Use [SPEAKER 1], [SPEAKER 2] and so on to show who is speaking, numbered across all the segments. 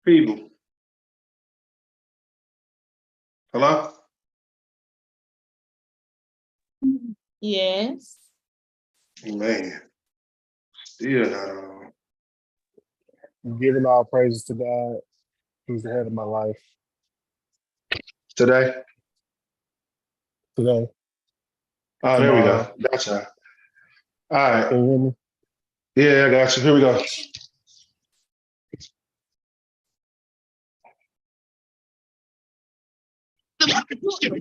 [SPEAKER 1] People. Hello?
[SPEAKER 2] Yes.
[SPEAKER 1] Man, still not on.
[SPEAKER 3] Giving all praises to God, who's the head of my life
[SPEAKER 1] Today?
[SPEAKER 3] today,
[SPEAKER 1] Oh, there we go.
[SPEAKER 3] tomorrow.
[SPEAKER 1] Gotcha. All right.
[SPEAKER 3] Can you hear me?
[SPEAKER 1] Yeah, I got you. Here we go.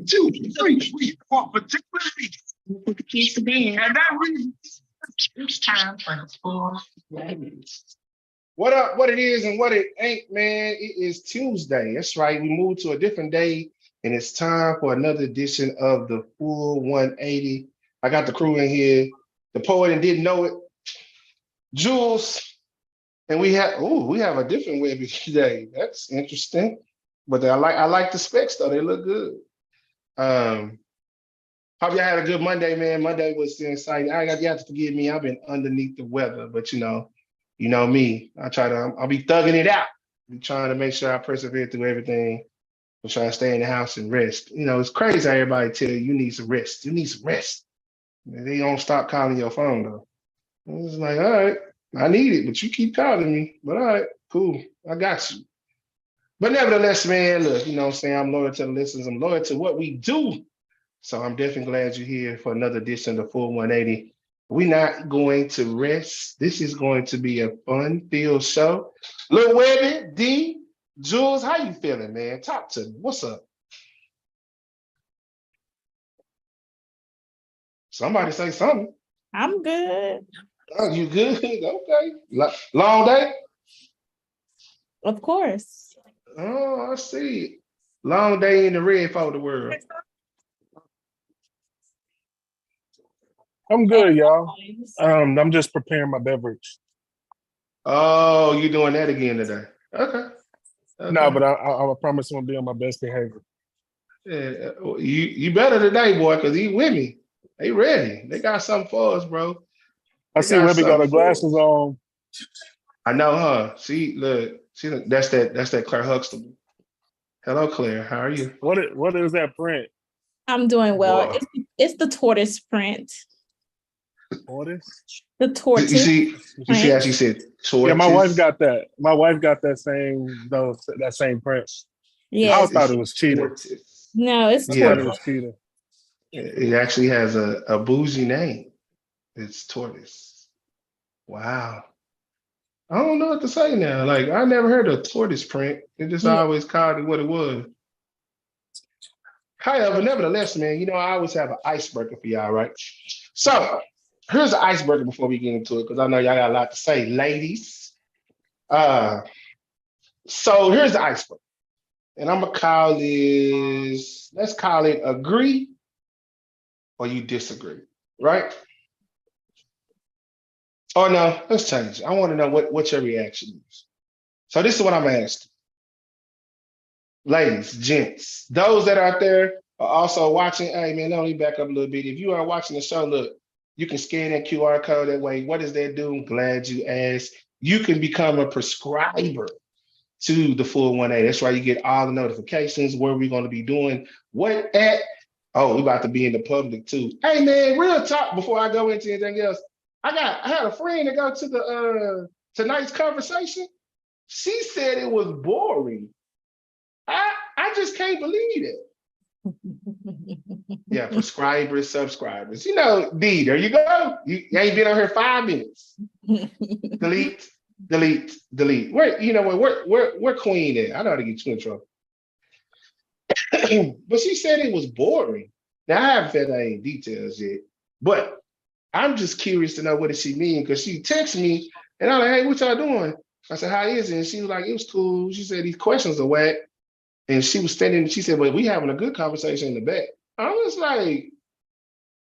[SPEAKER 1] Two, three, 4, particularly.
[SPEAKER 2] Keep the band.
[SPEAKER 1] And that reason.
[SPEAKER 2] It's time for the four ladies.
[SPEAKER 1] What up, what it is and what it ain't, man. It is Tuesday. That's right. We moved to a different day, and it's time for another edition of the Full 180. I got the crew in here. The poet and didn't know it. Jules. And we have a different Webby today. That's interesting. But I like the specs though. They look good. Hope y'all had a good Monday, man. Monday was insane. You have to forgive me. I've been underneath the weather, but you know me. I'll be thugging it out. Be trying to make sure I persevere through everything. I'm trying to stay in the house and rest. You know, it's crazy how everybody tell you need some rest. You need some rest. And they don't stop calling your phone though. It's like, all right, I need it, but you keep calling me. But all right, cool. I got you. But nevertheless, man, look, you know what I'm saying? I'm loyal to the listeners. I'm loyal to what we do. So I'm definitely glad you're here for another edition of the Full 180. We're not going to rest. This is going to be a fun-filled show. Lil Webby, D, Jules, how you feeling, man? Talk to me. What's up? Somebody say something.
[SPEAKER 2] I'm good.
[SPEAKER 1] Oh, you good? Okay. Long day?
[SPEAKER 2] Of course.
[SPEAKER 1] Oh, I see. Long day in the red folder world.
[SPEAKER 3] I'm good, y'all. I'm just preparing my beverage.
[SPEAKER 1] Oh, you doing that again today? Okay.
[SPEAKER 3] No, but I promise I'm gonna be on my best behavior.
[SPEAKER 1] Yeah, you better today, boy, because he with me. They ready. They got something for us, bro.
[SPEAKER 3] I see Webby got her glasses on.
[SPEAKER 1] I know, huh? Look, that's that Claire Huxtable. Hello, Claire. How are you?
[SPEAKER 3] What is that print?
[SPEAKER 2] I'm doing well.
[SPEAKER 1] Wow.
[SPEAKER 2] It's the tortoise print.
[SPEAKER 3] Tortoise?
[SPEAKER 2] The tortoise.
[SPEAKER 1] You see how she said tortoise?
[SPEAKER 3] Yeah, my wife got that. My wife got that same print.
[SPEAKER 2] Yes.
[SPEAKER 3] I thought it was cheetah.
[SPEAKER 1] Tortoise.
[SPEAKER 2] No, it's
[SPEAKER 3] I
[SPEAKER 1] Yeah.
[SPEAKER 3] thought it
[SPEAKER 2] tortoise.
[SPEAKER 3] was cheetah.
[SPEAKER 1] It actually has a bougie name. It's tortoise. Wow. I don't know what to say now. Like, I never heard of tortoise print. It just
[SPEAKER 2] Yeah.
[SPEAKER 1] always called it what it was. However, nevertheless, man, you know, I always have an icebreaker for y'all, right? So here's the icebreaker before we get into it, because I know y'all got a lot to say, ladies. So here's the icebreaker. And I'm gonna call this, let's call it agree or you disagree, right? Oh no, let's change it. I want to know what your reaction is. So this is what I'm asking. Ladies, gents, those that are out there are also watching. Hey man, let me back up a little bit. If you are watching the show, look, you can scan that QR code that way. What does that do? I'm glad you asked. You can become a prescriber to the Full 180. That's why you get all the notifications, where we're going to be doing what at. Oh, we're about to be in the public too. Hey man, real talk before I go into anything else. I had a friend to go to the tonight's conversation. She said it was boring. I just can't believe it. Yeah, prescribers, subscribers. You know, D, there you go. You ain't been on here 5 minutes. Delete. Where, you know what? Where Queen at? I know how to get you in trouble. But she said it was boring. Now I haven't fed any details yet, but I'm just curious to know what does she mean, because she texted me and I'm like, hey, what y'all doing? I said, how is it? And she was like, it was cool. She said these questions are whack. And she was standing, she said, well, we having a good conversation in the back. I was like,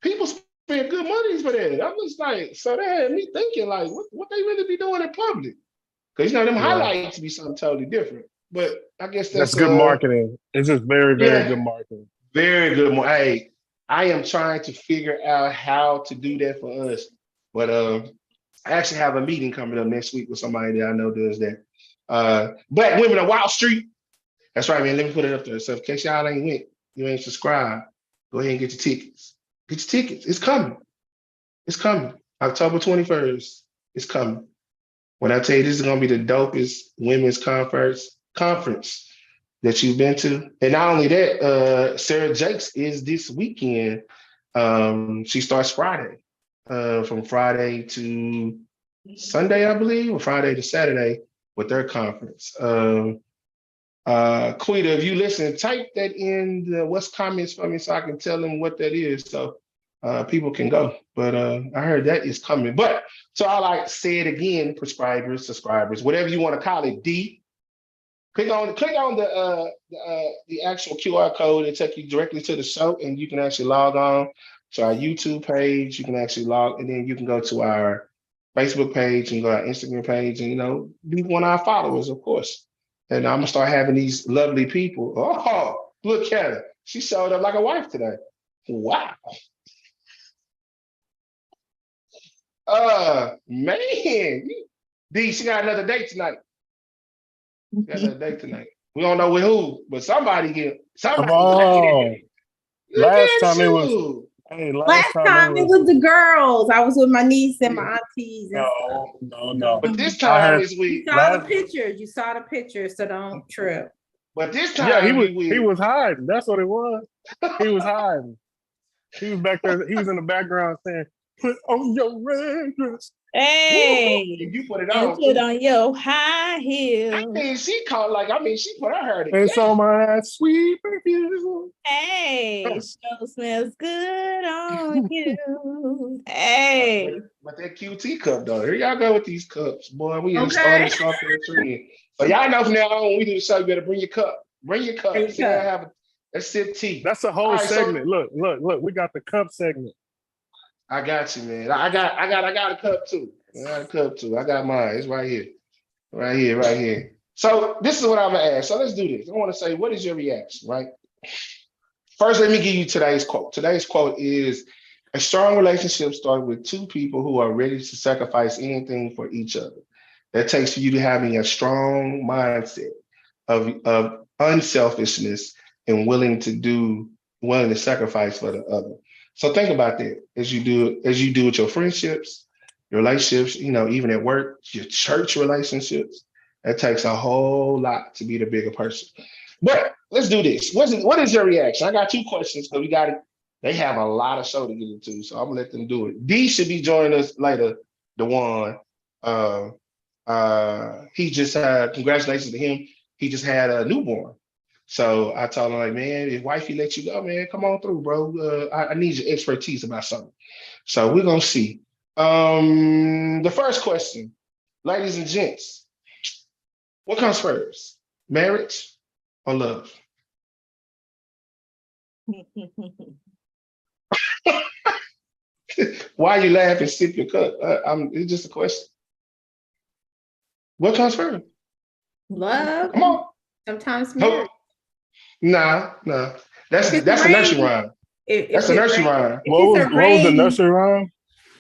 [SPEAKER 1] people spend good money for that. I was like, so that had me thinking, like, what they really be doing in public? Because, you know, them highlights be something totally different. But I guess
[SPEAKER 3] that's good marketing. It's just very, very good marketing.
[SPEAKER 1] Very good. Hey, I am trying to figure out how to do that for us. But I actually have a meeting coming up next week with somebody that I know does that. Black Women of Wall Street. That's right, man. Let me put it up there. So in case y'all ain't went, you ain't subscribed, go ahead and get your tickets. Get your tickets. It's coming. It's coming. October 21st. It's coming. When I tell you this is gonna be the dopest women's conference that you've been to. And not only that, Sarah Jakes is this weekend. She starts Friday. From Friday to Sunday, I believe, or Friday to Saturday with their conference. Quita, if you listen, type that in the what's comments for me so I can tell them what that is so people can go. But I heard that is coming. But so I like say it again, prescribers, subscribers, whatever you want to call it. D. Click on the actual QR code and take you directly to the show, and you can actually log on to our YouTube page. You can actually log, and then you can go to our Facebook page and go to our Instagram page, and be one of our followers, of course. And I'm gonna start having these lovely people. Oh, look at her. She showed up like a wife today. Wow. Man. D, she got another date tonight. Got another date tonight. We don't know with who, but somebody here.
[SPEAKER 3] Come
[SPEAKER 1] Somebody.
[SPEAKER 3] on.
[SPEAKER 1] Look
[SPEAKER 3] Last
[SPEAKER 1] at
[SPEAKER 3] time it was.
[SPEAKER 1] you.
[SPEAKER 3] Hey,
[SPEAKER 4] Last time it was the girls. I was with my niece and my aunties. And
[SPEAKER 3] No.
[SPEAKER 1] But this
[SPEAKER 3] I
[SPEAKER 1] time
[SPEAKER 3] heard-
[SPEAKER 1] is we.
[SPEAKER 4] you saw the pictures. You saw the pictures, so don't trip.
[SPEAKER 1] But this time
[SPEAKER 3] Yeah, he
[SPEAKER 1] we
[SPEAKER 3] was hiding. That's what it was. He was hiding. He was back there. He was in the background saying, "Put on your red dress."
[SPEAKER 4] Hey,
[SPEAKER 1] you put it
[SPEAKER 4] and
[SPEAKER 1] on.
[SPEAKER 4] put on your high
[SPEAKER 1] I
[SPEAKER 4] heels.
[SPEAKER 1] mean, she put her hair
[SPEAKER 3] And
[SPEAKER 1] together.
[SPEAKER 3] so my sweet perfume.
[SPEAKER 4] Hey, show smells good on you. Hey,
[SPEAKER 1] But that QT cup though, here y'all go with these cups, boy. We ain't
[SPEAKER 4] Okay.
[SPEAKER 1] started something trend. But y'all know from now on when we do the show, you better bring your cup. Bring your cup.
[SPEAKER 4] Bring your
[SPEAKER 1] Sit down,
[SPEAKER 4] cup.
[SPEAKER 1] let's sip tea.
[SPEAKER 3] That's a whole
[SPEAKER 1] All right, so-
[SPEAKER 3] segment. Look. We got the cup segment.
[SPEAKER 1] I got you, man. I got a cup too. I got mine. It's right here. Right here. So this is what I'm gonna ask. So let's do this. I want to say, what is your reaction, right? First, let me give you today's quote. Today's quote is a strong relationship starts with two people who are ready to sacrifice anything for each other. That takes for you to having a strong mindset of unselfishness and willing to sacrifice for the other. So think about that as you do with your friendships, your relationships, even at work, your church relationships. That takes a whole lot to be the bigger person. But let's do this. What is your reaction? I got two questions because they have a lot of show to get into, so I'm gonna let them do it. D should be joining us later, the one. He just had congratulations to him. He just had a newborn. So I told him, like, man, if wifey let you go, man, come on through, bro. I need your expertise about something. So we're gonna see. The first question, ladies and gents, what comes first? Marriage or love? Why you laughing? Sip your cup. It's just a question. What comes first?
[SPEAKER 4] Love.
[SPEAKER 1] Come on.
[SPEAKER 4] Sometimes
[SPEAKER 1] No.
[SPEAKER 4] marriage.
[SPEAKER 1] Nah. That's
[SPEAKER 4] If
[SPEAKER 1] a
[SPEAKER 4] it
[SPEAKER 1] nursery
[SPEAKER 4] rains-
[SPEAKER 1] rhyme.
[SPEAKER 4] If
[SPEAKER 1] That's a
[SPEAKER 4] it
[SPEAKER 1] nursery
[SPEAKER 4] rains-
[SPEAKER 1] rhyme.
[SPEAKER 4] if
[SPEAKER 3] What
[SPEAKER 4] it's a
[SPEAKER 3] was the
[SPEAKER 4] rain,
[SPEAKER 3] nursery rhyme?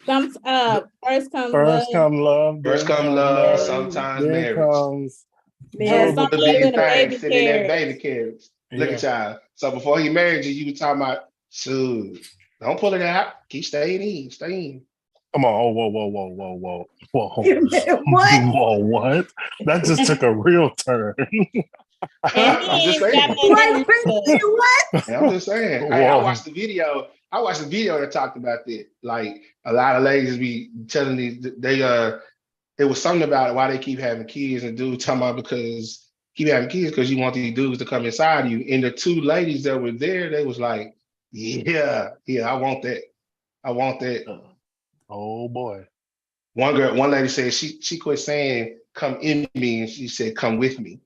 [SPEAKER 4] First comes
[SPEAKER 3] First
[SPEAKER 4] love.
[SPEAKER 3] come love.
[SPEAKER 1] First
[SPEAKER 3] then
[SPEAKER 1] come love,
[SPEAKER 3] marriage,
[SPEAKER 1] sometimes
[SPEAKER 3] then
[SPEAKER 1] marriage.
[SPEAKER 3] comes
[SPEAKER 4] There's
[SPEAKER 3] Job.
[SPEAKER 4] some
[SPEAKER 1] The
[SPEAKER 4] little
[SPEAKER 1] big
[SPEAKER 4] bit of
[SPEAKER 1] thing
[SPEAKER 4] baby
[SPEAKER 1] sitting in that
[SPEAKER 4] carriage.
[SPEAKER 1] baby carriage. Look
[SPEAKER 3] Yeah.
[SPEAKER 1] at y'all. So before he married you, you were talking about, shoot, don't pull it out. Keep staying in. Stay in.
[SPEAKER 3] Come on. Oh, whoa.
[SPEAKER 4] What?
[SPEAKER 3] Whoa, what? That just took a real turn.
[SPEAKER 4] And
[SPEAKER 1] I'm just
[SPEAKER 4] he ain't got
[SPEAKER 1] saying.
[SPEAKER 4] nothing to do. What?
[SPEAKER 1] I'm just saying. I
[SPEAKER 3] Whoa.
[SPEAKER 1] watched the video. That talked about that. Like a lot of ladies be telling me it was something about why they keep having kids, and dude talking about because keep having kids because you want these dudes to come inside you. And the two ladies that were there, they was like, yeah, I want that. I want that.
[SPEAKER 3] Oh boy.
[SPEAKER 1] One lady said she quit saying come in me and she said come with me.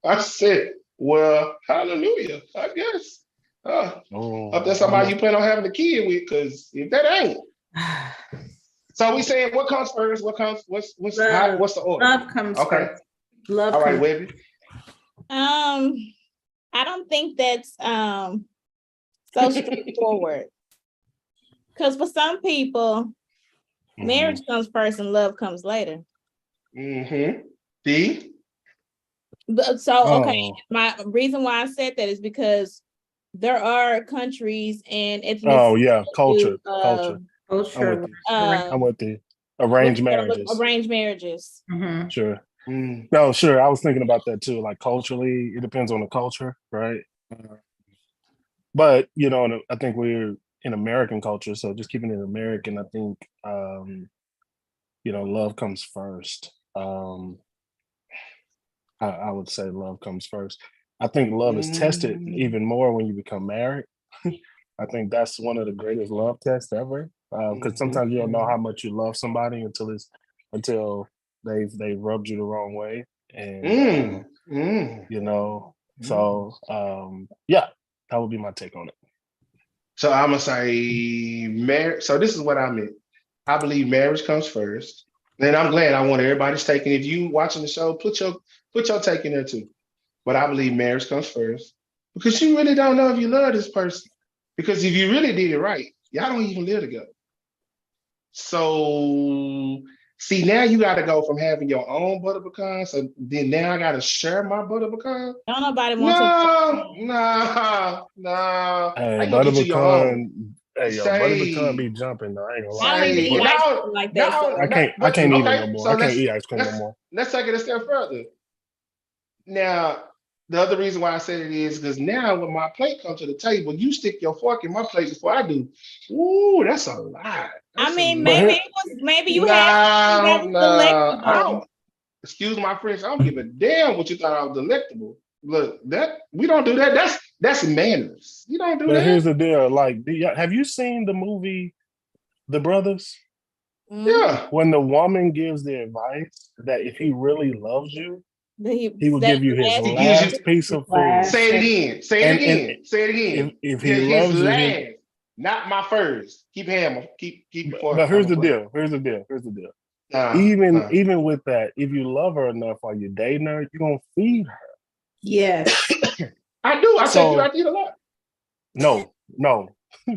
[SPEAKER 1] I said, well, hallelujah, I guess. If that's somebody you plan on having a kid with, because if that ain't. So we saying what comes first? What's the order?
[SPEAKER 4] Love comes
[SPEAKER 1] Okay.
[SPEAKER 4] first. Love
[SPEAKER 1] All right,
[SPEAKER 4] comes
[SPEAKER 1] Webby.
[SPEAKER 2] I don't think that's so straightforward. Because for some people, marriage comes first and love comes later.
[SPEAKER 1] Mm-hmm. D?
[SPEAKER 4] So okay,
[SPEAKER 3] Oh,
[SPEAKER 4] my reason why I said that is because there are countries and
[SPEAKER 3] oh
[SPEAKER 4] ethnicities
[SPEAKER 3] yeah,
[SPEAKER 4] that
[SPEAKER 3] culture,
[SPEAKER 4] do
[SPEAKER 3] culture. I'm with
[SPEAKER 2] Culture.
[SPEAKER 3] you. I'm
[SPEAKER 4] um
[SPEAKER 3] with you.
[SPEAKER 4] what
[SPEAKER 3] Arranged
[SPEAKER 4] you call it,
[SPEAKER 3] marriages.
[SPEAKER 4] arranged marriages.
[SPEAKER 2] Mm-hmm.
[SPEAKER 3] Sure.
[SPEAKER 1] Mm.
[SPEAKER 3] No, sure. I was thinking about that too. Like culturally, it depends on the culture, right? But I think we're in American culture, so just keeping it American, I think love comes first. I would say love comes first. I think love is tested
[SPEAKER 1] Mm.
[SPEAKER 3] even more when you become married. I think that's one of the greatest love tests ever. Because
[SPEAKER 1] Mhm.
[SPEAKER 3] sometimes you don't know how much you love somebody until they've rubbed you the wrong way, and
[SPEAKER 1] Mm. Mm.
[SPEAKER 3] you know.
[SPEAKER 1] Mm.
[SPEAKER 3] So yeah, that would be my take on it.
[SPEAKER 1] So I'm gonna say marriage. So this is what I meant. I believe marriage comes first. And I'm glad I want everybody's taking. If you watching the show, put your take in there too. But I believe marriage comes first because you really don't know if you love this person. Because if you really did it right, y'all don't even live together. So see, now you got to go from having your own butter pecan. So then now I got to share my butter pecan.
[SPEAKER 4] Don't nobody want your
[SPEAKER 1] No, no, no.
[SPEAKER 3] Hey,
[SPEAKER 1] I gonna
[SPEAKER 3] butter
[SPEAKER 1] get you your own.
[SPEAKER 3] pecan. Hey, yo, butter pecan
[SPEAKER 1] Say,
[SPEAKER 3] be jumping though. I ain't gonna
[SPEAKER 4] I
[SPEAKER 3] lie.
[SPEAKER 4] don't even
[SPEAKER 1] say,
[SPEAKER 4] eat
[SPEAKER 3] But
[SPEAKER 4] ice
[SPEAKER 1] no,
[SPEAKER 4] cream like that.
[SPEAKER 1] no,
[SPEAKER 3] I
[SPEAKER 4] So
[SPEAKER 1] no.
[SPEAKER 3] can't. I
[SPEAKER 1] But
[SPEAKER 3] can't eat it no
[SPEAKER 1] okay,
[SPEAKER 3] more.
[SPEAKER 1] so
[SPEAKER 3] I can't eat ice cream no
[SPEAKER 1] let's
[SPEAKER 3] more.
[SPEAKER 1] let's take it a step further. Now, the other reason why I said it is because now when my plate comes to the table, you stick your fork in my plate before I do. Ooh, that's a lot.
[SPEAKER 4] I
[SPEAKER 1] That's a
[SPEAKER 4] mean,
[SPEAKER 3] But
[SPEAKER 4] maybe
[SPEAKER 3] here,
[SPEAKER 1] lot.
[SPEAKER 4] it was maybe you had something that
[SPEAKER 1] No,
[SPEAKER 4] was
[SPEAKER 1] no. I
[SPEAKER 4] delectable.
[SPEAKER 1] don't, excuse my French. I don't give a damn what you thought I was delectable. Look, that we don't do that. That's manners. You don't do
[SPEAKER 3] but
[SPEAKER 1] that.
[SPEAKER 3] here's the deal. Like, have you seen the movie The Brothers?
[SPEAKER 4] Mm-hmm.
[SPEAKER 1] Yeah.
[SPEAKER 3] When the woman gives the advice that if he really loves you, he will
[SPEAKER 4] That
[SPEAKER 3] give you his
[SPEAKER 4] last
[SPEAKER 1] He gives
[SPEAKER 3] last
[SPEAKER 1] you
[SPEAKER 3] piece of food.
[SPEAKER 2] Last.
[SPEAKER 1] say it again. Say it
[SPEAKER 3] And
[SPEAKER 1] again. Say it
[SPEAKER 3] if
[SPEAKER 1] again.
[SPEAKER 3] if he
[SPEAKER 1] His
[SPEAKER 3] loves you, he.
[SPEAKER 1] last, not my first. Keep your fork
[SPEAKER 3] But
[SPEAKER 1] on
[SPEAKER 3] here's
[SPEAKER 1] the
[SPEAKER 3] the
[SPEAKER 1] plate.
[SPEAKER 3] deal. Here's the deal. Here's the deal.
[SPEAKER 1] Nah,
[SPEAKER 3] Even
[SPEAKER 1] nah.
[SPEAKER 3] even with that, if you love her enough while you're dating her, you're gonna feed her.
[SPEAKER 2] Yes.
[SPEAKER 1] I do. I take you
[SPEAKER 3] So
[SPEAKER 1] out to eat a lot.
[SPEAKER 3] no, no.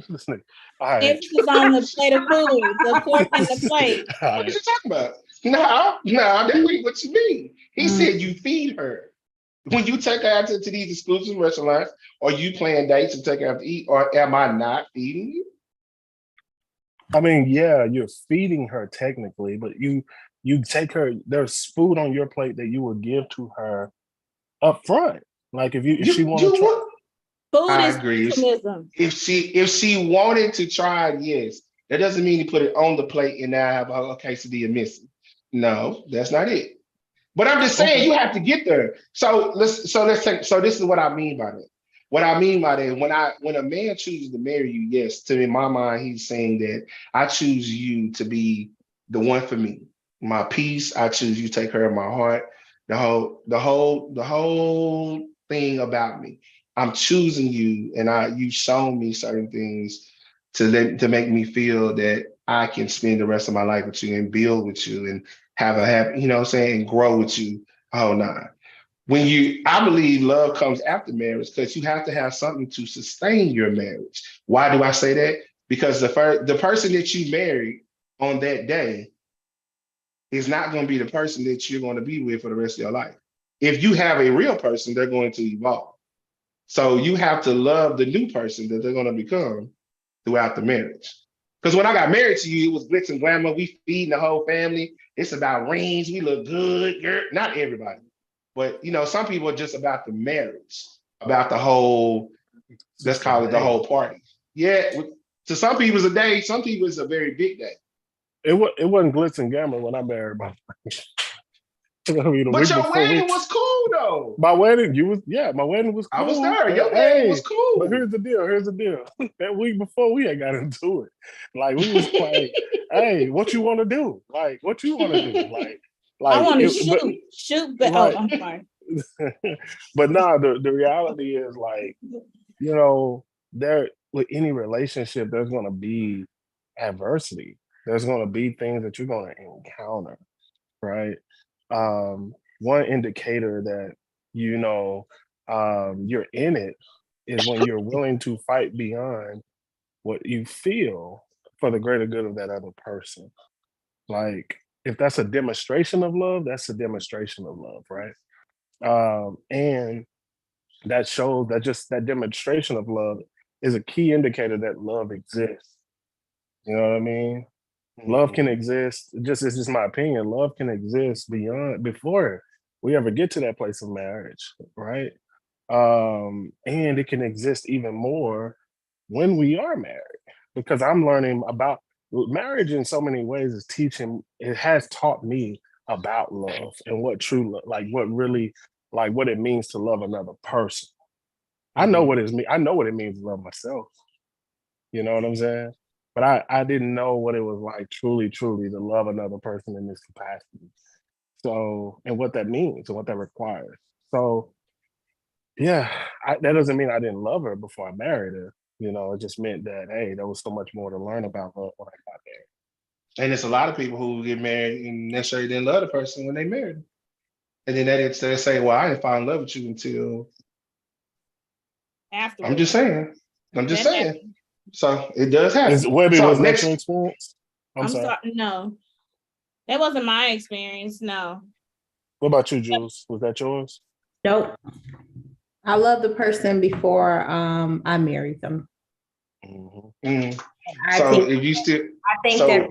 [SPEAKER 3] Listen, all right.
[SPEAKER 4] emphasis on the plate of food, the fork and the plate.
[SPEAKER 3] All
[SPEAKER 1] What is
[SPEAKER 3] right.
[SPEAKER 1] you talking about? No, no, that ain't what you mean. He
[SPEAKER 2] Mm.
[SPEAKER 1] said you feed her. When you take her out to these exclusive restaurants, or you plan dates and take her out to eat, or am I not feeding you?
[SPEAKER 3] I mean, yeah, you're feeding her technically, but you take her. There's food on your plate that you will give to her up front. Like if she want to
[SPEAKER 1] You
[SPEAKER 3] try.
[SPEAKER 1] would.
[SPEAKER 4] Food
[SPEAKER 1] I
[SPEAKER 4] is
[SPEAKER 1] agree.
[SPEAKER 4] euphemism.
[SPEAKER 1] If she wanted to try it, yes. That doesn't mean you put it on the plate and now have a quesadilla missing. No, that's not it. But I'm just saying
[SPEAKER 3] Okay.
[SPEAKER 1] you have to get there. So let's take so this is what I mean by that. What I mean by that is when a man chooses to marry you, yes, to in my mind, he's saying that I choose you to be the one for me. My peace, I choose you to take care of my heart, the whole thing about me. I'm choosing you and you've shown me certain things to make me feel that I can spend the rest of my life with you and build with you and have a happy, you know what I'm saying, and grow with you. Oh no. I believe love comes after marriage because you have to have something to sustain your marriage. Why do I say that? Because the person that you married on that day is not going to be the person that you're going to be with for the rest of your life. If you have a real person, they're going to evolve. So you have to love the new person that they're going to become throughout the marriage. Because when I got married to you, it was glitz and glamour. We feeding the whole family. It's about rings. We look good. Girl. Not everybody, but some people are just about the marriage, about the whole.
[SPEAKER 3] It's
[SPEAKER 1] Let's
[SPEAKER 3] just a
[SPEAKER 1] call it the
[SPEAKER 3] day.
[SPEAKER 1] whole party. Yeah, to some people it's a day. Some people it's a very big day.
[SPEAKER 3] It wasn't glitz and glamour when I married my I mean, a
[SPEAKER 1] But
[SPEAKER 3] week
[SPEAKER 1] your
[SPEAKER 3] before
[SPEAKER 1] wedding was cool though.
[SPEAKER 3] my wedding, my wedding was
[SPEAKER 1] I was
[SPEAKER 3] cool.
[SPEAKER 1] there.
[SPEAKER 3] But
[SPEAKER 1] Your wedding was
[SPEAKER 3] hey, but
[SPEAKER 1] cool.
[SPEAKER 3] here's the deal. Here's the deal. That week before we had got into it. Like we was like, hey, what you want to do? Like, what you want to do?
[SPEAKER 4] I
[SPEAKER 3] Like
[SPEAKER 4] want to
[SPEAKER 3] it, but
[SPEAKER 4] shoot, but oh,
[SPEAKER 3] right.
[SPEAKER 4] I'm sorry.
[SPEAKER 3] But nah, the reality is like, there with any relationship, there's gonna be adversity. There's gonna be things that you're gonna encounter, right? One indicator that you know you're in it is when you're willing to fight beyond what you feel for the greater good of that other person. Like if that's a demonstration of love, that's a demonstration of love, right? And that shows that just that demonstration of love is a key indicator that love exists. You know what I mean? Love can exist. Just it's just my opinion. Love can exist before we ever get to that place of marriage, right? And it can exist even more when we are married, because I'm learning about marriage in so many ways. Is teaching. It has taught me about love and what true love, like what really, like what it means to love another person. I know what it means. I know what it means to love myself. You know what I'm saying? But I didn't know what it was like truly, truly to love another person in this capacity. So, and what that means and what that requires. So, yeah, that doesn't mean I didn't love her before I married her. You know, it just meant that, hey, there was so much more to learn about love when I got there.
[SPEAKER 1] And there's a lot of people who get married and necessarily didn't love the person when they married. And then they say, well, I didn't fall in love with you until
[SPEAKER 2] Afterwards.
[SPEAKER 1] I'm just saying. I'm just
[SPEAKER 2] That
[SPEAKER 1] saying.
[SPEAKER 2] happened.
[SPEAKER 1] So it does happen.
[SPEAKER 3] Webby,
[SPEAKER 1] So
[SPEAKER 3] was that
[SPEAKER 1] next,
[SPEAKER 3] your experience? I'm sorry.
[SPEAKER 2] No, that wasn't my experience. No.
[SPEAKER 3] What about you, Jules? Was that yours?
[SPEAKER 4] Nope. I love the person before I married them. I
[SPEAKER 1] so
[SPEAKER 4] think,
[SPEAKER 1] if you still,
[SPEAKER 4] I think
[SPEAKER 1] so
[SPEAKER 4] that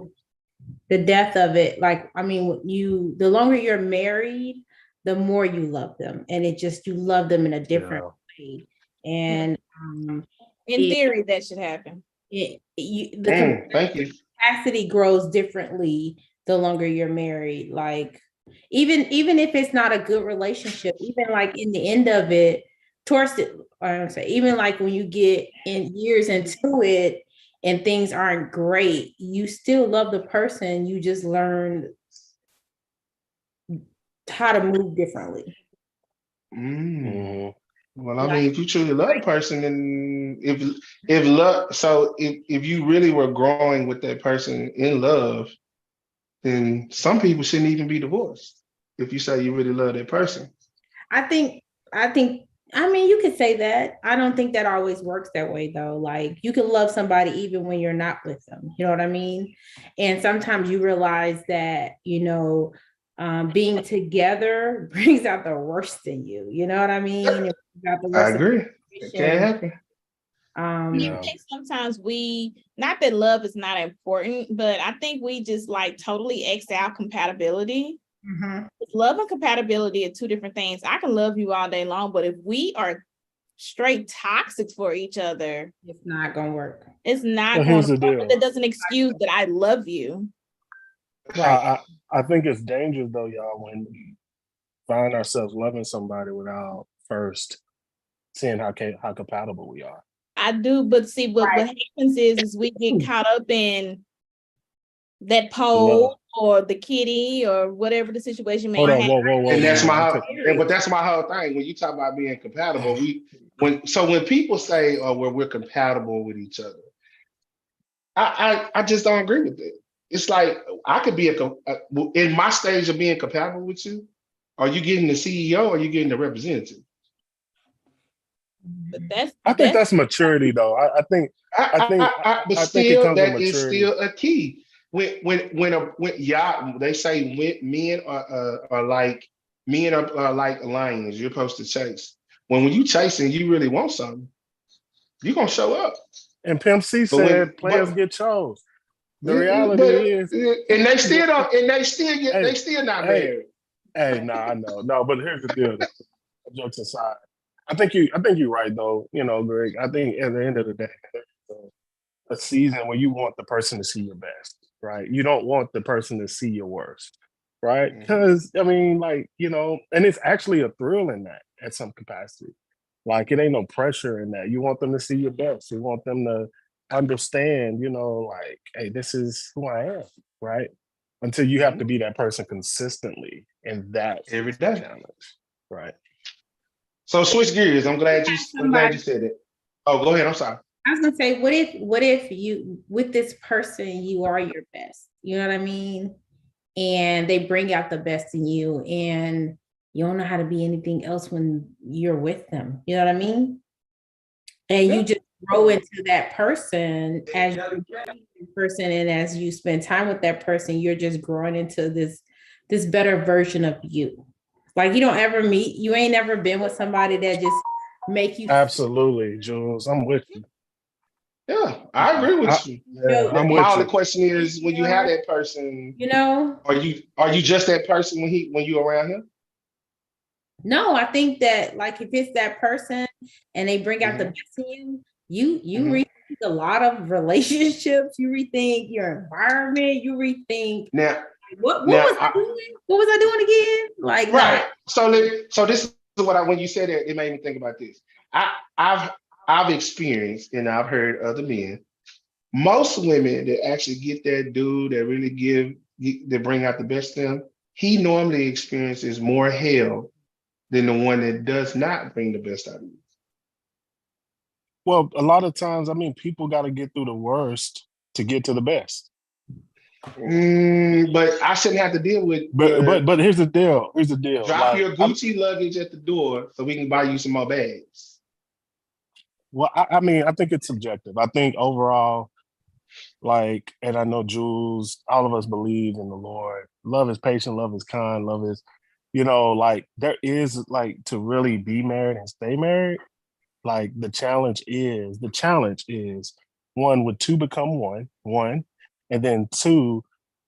[SPEAKER 4] the depth of it, like, I mean, the longer you're married, the more you love them, and you love them in a different way. And
[SPEAKER 2] in theory, that should happen.
[SPEAKER 1] thank you.
[SPEAKER 4] Capacity grows differently the longer you're married. Like, even if it's not a good relationship, even like in the end of it, towards it, I don't say, even like when you get in years into it and things aren't great, you still love the person. You just learn how to move differently.
[SPEAKER 1] Well, I mean, if you truly love a person, then if you really were growing with that person in love, then some people shouldn't even be divorced. If you say you really love that person,
[SPEAKER 4] I think. I mean, you could say that. I don't think that always works that way, though. Like, you can love somebody even when you're not with them. You know what I mean? And sometimes you realize that, being together brings out the worst in you. You know what I mean?
[SPEAKER 1] I agree. It can't happen.
[SPEAKER 2] I think sometimes not that love is not important, but I think we just like totally X out compatibility. Love and compatibility are two different things. I can love you all day long, but if we are straight toxic for each other,
[SPEAKER 4] it's not gonna work.
[SPEAKER 2] It's not going to work. That doesn't excuse that I love you.
[SPEAKER 3] Right. I think it's dangerous though, y'all, when we find ourselves loving somebody without first seeing how compatible we are.
[SPEAKER 2] I do, but see what happens is we get caught up in that pole or the kitty or whatever the situation may be.
[SPEAKER 3] Whoa.
[SPEAKER 1] And that's that's my whole thing. When you talk about being compatible, when people say, "Oh, well, we're compatible with each other," I just don't agree with it. It's like I could be in my stage of being compatible with you. Are you getting the CEO or are you getting the representative?
[SPEAKER 2] But
[SPEAKER 3] I think that's maturity, though. I think
[SPEAKER 1] still, that is still a key. When y'all, they say men are like lions. You're supposed to chase. When you chasing, you really want something, you're gonna show up.
[SPEAKER 3] And Pimp C said, "Players get chose." The reality is,
[SPEAKER 1] and they still don't, and they still not married.
[SPEAKER 3] Hey, I know. No, but here's the deal. Jokes aside, I think you're right though. Greg. I think at the end of the day, a season where you want the person to see your best, right? You don't want the person to see your worst, right? Because I mean, and it's actually a thrill in that at some capacity. Like, it ain't no pressure in that. You want them to see your best. You want them to understand, like, hey, this is who I am, right? Until you have to be that person consistently, and that's
[SPEAKER 1] every day
[SPEAKER 3] challenge, right?
[SPEAKER 1] So switch gears. I'm glad you said it. Oh, go ahead. I'm sorry.
[SPEAKER 4] I was gonna say, what if you, with this person, you are your best? You know what I mean? And they bring out the best in you, and you don't know how to be anything else when you're with them. You know what I mean? And you just grow into that person as you person, and as you spend time with that person, you're just growing into this better version of you. Like you ain't ever been with somebody that just make you.
[SPEAKER 3] Absolutely, Jules. I'm with you.
[SPEAKER 1] Yeah, I agree with you.
[SPEAKER 3] Yeah, I'm with
[SPEAKER 1] My only
[SPEAKER 3] you.
[SPEAKER 1] question is, when you have that person,
[SPEAKER 4] You know,
[SPEAKER 1] are you just that person when you around him?
[SPEAKER 4] no, I think that like if it's that person and they bring out the best in you rethink a lot of relationships, you rethink your environment, you rethink
[SPEAKER 1] Now,
[SPEAKER 4] what
[SPEAKER 1] now,
[SPEAKER 4] was I doing? What was I doing again? Like
[SPEAKER 1] right. So this is what when you said that, it made me think about this. I've experienced and I've heard other men. Most women that actually get that dude that really that bring out the best in them, he normally experiences more hell than the one that does not bring the best out of you.
[SPEAKER 3] Well, a lot of times, I mean, people got to get through the worst to get to the best.
[SPEAKER 1] But I shouldn't have to deal with.
[SPEAKER 3] But here's the deal. Here's the deal.
[SPEAKER 1] Drop your Gucci luggage at the door so we can buy you some more bags.
[SPEAKER 3] Well, I mean, I think it's subjective. I think overall, like, and I know Jules, all of us believe in the Lord. Love is patient, love is kind, love is, like there is like to really be married and stay married. Like the challenge is one, would two become one, and then two,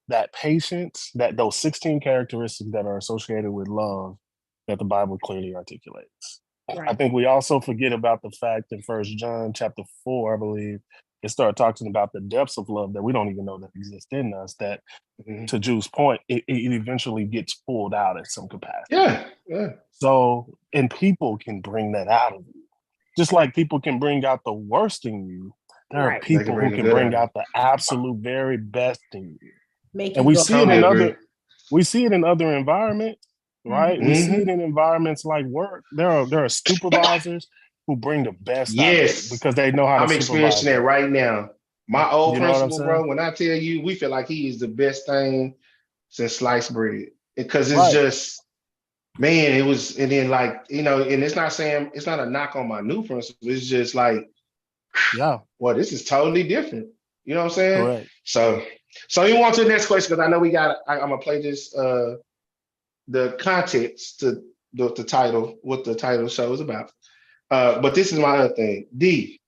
[SPEAKER 3] that patience, that those 16 characteristics that are associated with love that the Bible clearly articulates. Right. I think we also forget about the fact in 1 John chapter 4, I believe, it started talking about the depths of love that we don't even know that exist in us, that to Jules' point, it eventually gets pulled out at some capacity.
[SPEAKER 1] Yeah.
[SPEAKER 3] So, and people can bring that out of you. Just like people can bring out the worst in you, there are people who can bring out the absolute very best in you. And we see it in other environments, right? We see it in environments like work. There are supervisors who bring the best out of you because they know how to supervise.
[SPEAKER 1] I'm experiencing that right now. My old principal, bro, when I tell you, we feel like he is the best thing since sliced bread. Because it's just, man, it was, and then like, and it's not a knock on my new principal. It's just like, well, this is totally different. You know what I'm saying?
[SPEAKER 3] Correct.
[SPEAKER 1] So you want to the next question, because I know I'm gonna play this the context to the title, what the title show is about. But this is my other thing. D,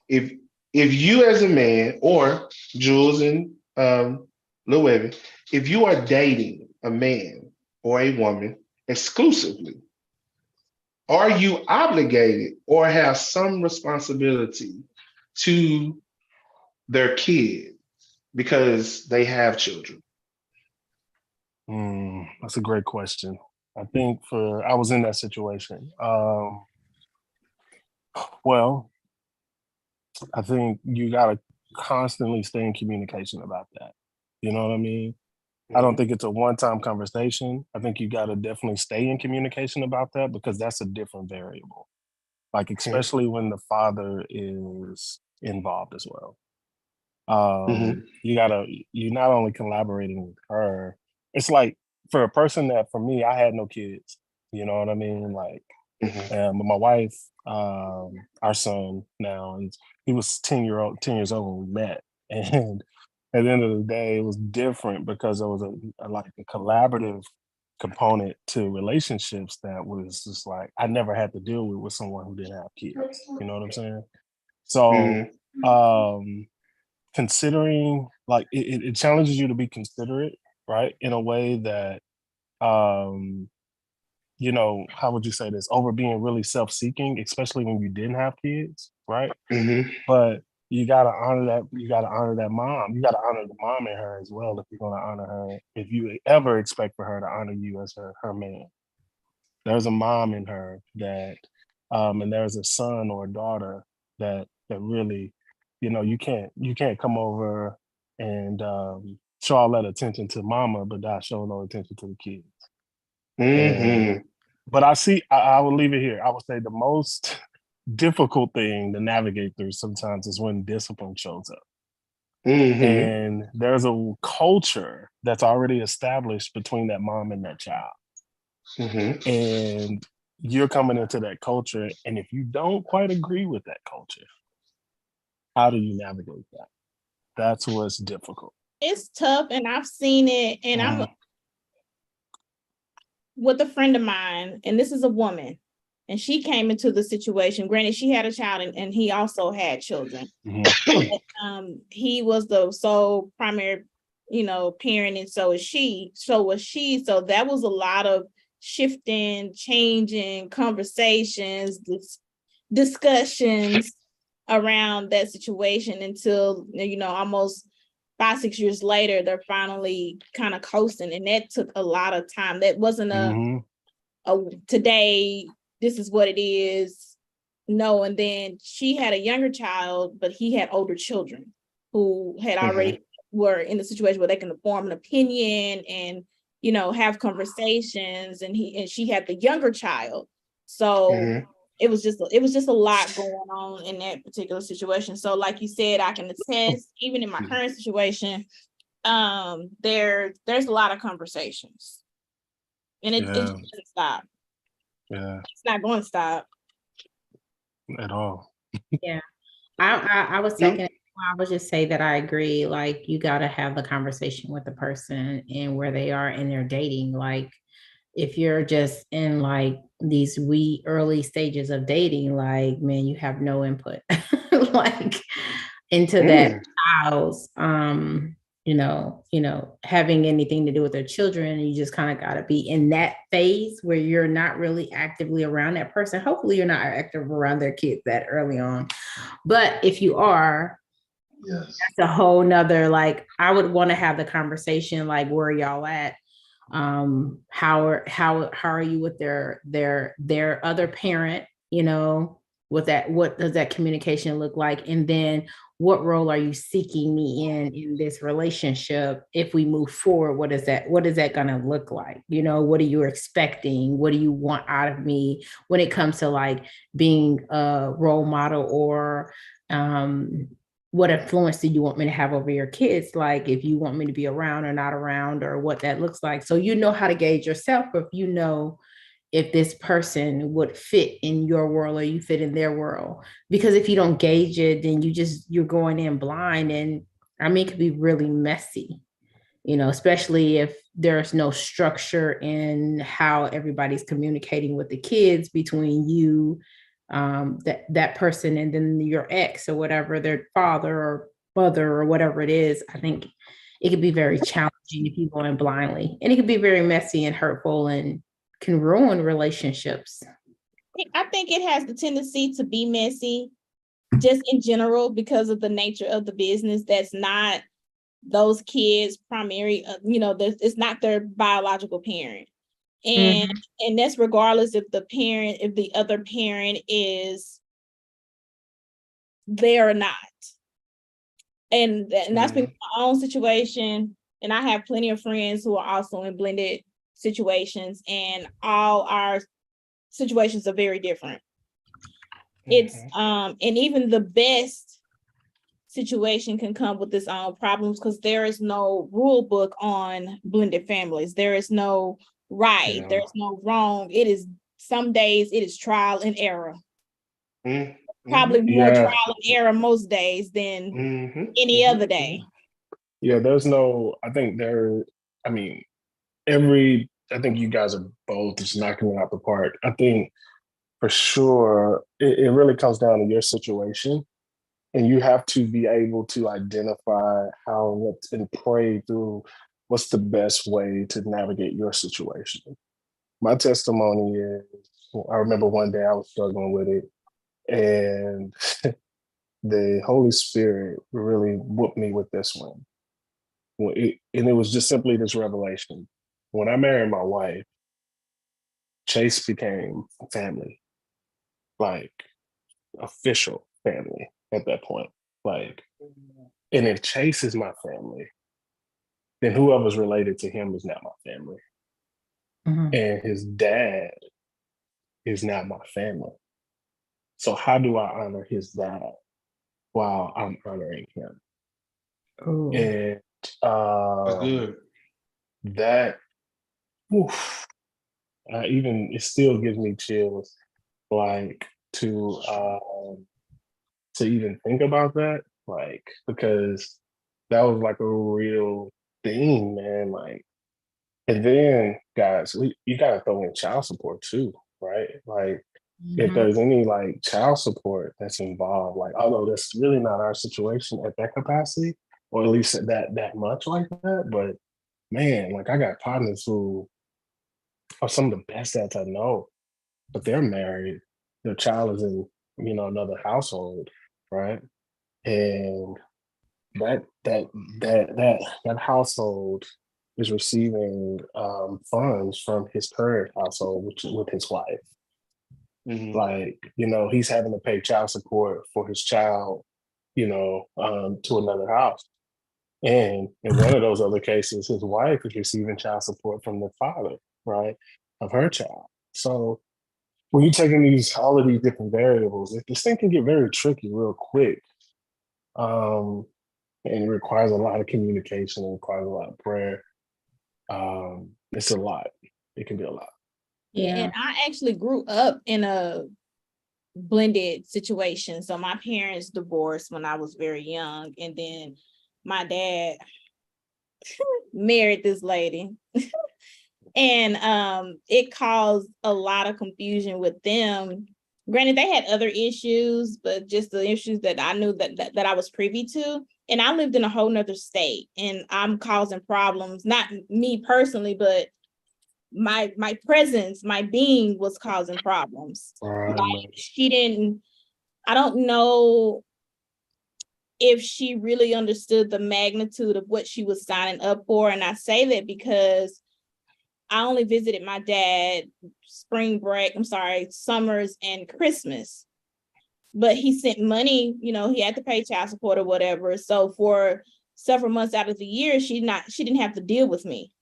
[SPEAKER 1] if you as a man, or Jules and Lil Webby, if you are dating a man or a woman exclusively, are you obligated or have some responsibility to their kid because they have children?
[SPEAKER 3] That's a great question. I think I was in that situation. Well, I think you got to constantly stay in communication about that. You know what I mean? I don't think it's a one-time conversation. I think you got to definitely stay in communication about that, because that's a different variable. Like, especially when the father is involved as well. You're not only collaborating with her. It's like, for a person that, for me, I had no kids. You know what I mean? Like, but my wife, our son now, he was 10 years old when we met. And at the end of the day, it was different because there was a collaborative component to relationships that was just like, I never had to deal with someone who didn't have kids. You know what I'm saying? So, considering, like, it challenges you to be considerate, right? In a way that, how would you say this? Over being really self-seeking, especially when you didn't have kids, right? But you gotta honor that. You gotta honor that mom. You gotta honor the mom in her as well. If you're gonna honor her, if you ever expect for her to honor you as her man, there's a mom in her that, and there's a son or a daughter that really, you can't come over and show all that attention to mama, but not show no attention to the kids. But I will leave it here. I would say the most difficult thing to navigate through sometimes is when discipline shows up. And there's a culture that's already established between that mom and that child. And you're coming into that culture, and if you don't quite agree with that culture, how do you navigate that? That's what's difficult.
[SPEAKER 2] It's tough, and I've seen it, and with a friend of mine, and this is a woman, and she came into the situation. Granted, she had a child, and he also had children. He was the sole primary, parent, and so was she. So that was a lot of shifting, changing conversations, discussions around that situation until, almost 5-6 years later, they're finally kind of coasting. And that took a lot of time. That wasn't a today, this is what it is. No. And then she had a younger child, but he had older children who had already were in a situation where they can form an opinion and, have conversations. And she had the younger child. So it was just a lot going on in that particular situation. So like you said, I can attest, even in my current situation, there's a lot of conversations, and it doesn't stop.
[SPEAKER 3] Yeah,
[SPEAKER 2] it's not going to stop
[SPEAKER 3] at all.
[SPEAKER 4] Yeah, I was second. I would just say that I agree. Like, you got to have the conversation with the person and where they are in their dating. Like, if you're just in like these early stages of dating, like, man, you have no input like into that child's having anything to do with their children. You just kind of got to be in that phase where you're not really actively around that person. Hopefully you're not active around their kids that early on, but if you are, that's a whole nother, like, I would want to have the conversation, like, where are y'all at? How are you with their other parent? With that, what does that communication look like? And then what role are you seeking me in this relationship? If we move forward, what is that going to look like? What are you expecting? What do you want out of me when it comes to like being a role model, or what influence do you want me to have over your kids? Like, if you want me to be around or not around, or what that looks like. So how to gauge yourself, if this person would fit in your world or you fit in their world. Because if you don't gauge it, then you're going in blind. And I mean, it could be really messy, especially if there's no structure in how everybody's communicating with the kids between you, that person, and then your ex or whatever, their father or mother or whatever it is. I think it could be very challenging if you go in blindly, and it could be very messy and hurtful and can ruin relationships.
[SPEAKER 2] I think it has the tendency to be messy just in general because of the nature of the business. That's not those kids' primary, it's not their biological parent. And that's regardless if the other parent is there or not. And that's been my own situation. And I have plenty of friends who are also in blended situations, and all our situations are very different. It's and even the best situation can come with its own problems, because there is no rule book on blended families. There is no right, there's no wrong. It is, some days it is trial and error. Probably more trial and error most days than any other day.
[SPEAKER 3] There's no, I think you guys are both just knocking it out the park. I think for sure it really comes down to your situation, and you have to be able to identify how and pray through what's the best way to navigate your situation. My testimony is, I remember one day I was struggling with it, and the Holy Spirit really whooped me with this one. And it was just simply this revelation. When I married my wife, Chase became family, like official family at that point. Like, and if Chase is my family, then whoever's related to him is not my family. And his dad is not my family. So how do I honor his dad while I'm honoring him?
[SPEAKER 4] Ooh.
[SPEAKER 3] And
[SPEAKER 1] good.
[SPEAKER 3] That, it still gives me chills, like, to even think about that, like, because that was like a real thing, man. Like, And then, guys, you gotta throw in child support too, right? Like, if there's any like child support that's involved, like although that's really not our situation at that capacity, or at least at that much like that, but man, like I got partners who are some of the best dads I know, but they're married. Their child is in, another household, right? And that household is receiving funds from his current household, which is with his wife.
[SPEAKER 1] Mhm.
[SPEAKER 3] Like, he's having to pay child support for his child, to another house. And in one of those other cases, his wife is receiving child support from the father, right, of her child. So when you're taking all of these different variables, this thing can get very tricky real quick. And it requires a lot of communication, it requires a lot of prayer. It's a lot. It can be a lot.
[SPEAKER 2] Yeah. And I actually grew up in a blended situation. So my parents divorced when I was very young. And then my dad married this lady. And it caused a lot of confusion with them. Granted, they had other issues, but just the issues that I knew that I was privy to. And I lived in a whole nother state, and I'm causing problems, not me personally, but my presence, my being was causing problems. Like I don't know if she really understood the magnitude of what she was signing up for. And I say that because I only visited my dad summers and Christmas. But he sent money, he had to pay child support or whatever. So for several months out of the year, she didn't have to deal with me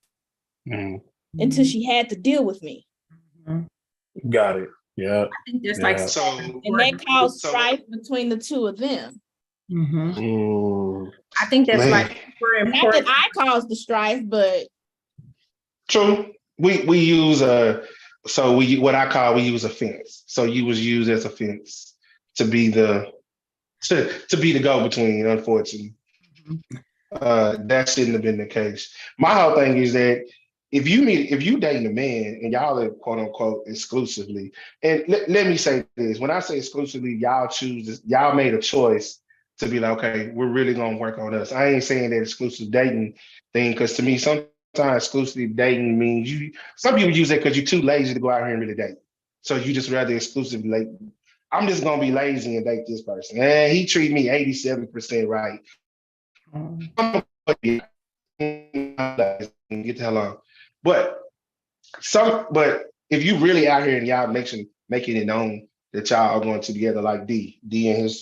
[SPEAKER 2] until she had to deal with me.
[SPEAKER 3] Got it. Yeah.
[SPEAKER 4] I think there's like
[SPEAKER 2] and that caused strife between the two of them.
[SPEAKER 4] I think that's like super important.
[SPEAKER 2] Not that I caused the strife, but
[SPEAKER 1] true. We use we use a fence. So you was used as a fence to be the go-between, unfortunately. That shouldn't have been the case. My whole thing is that if you dating a man and y'all are quote unquote exclusively, and let me say this, when I say exclusively, y'all made a choice to be like, okay, we're really gonna work on us. I ain't saying that exclusive dating thing, because to me, sometimes exclusive dating means some people use it because you're too lazy to go out here and really date. So you just rather exclusively I'm just gonna be lazy and date this person. And he treat me 87% right. Get the hell on. But if you really out here and y'all making it known that y'all are going together, like D and his,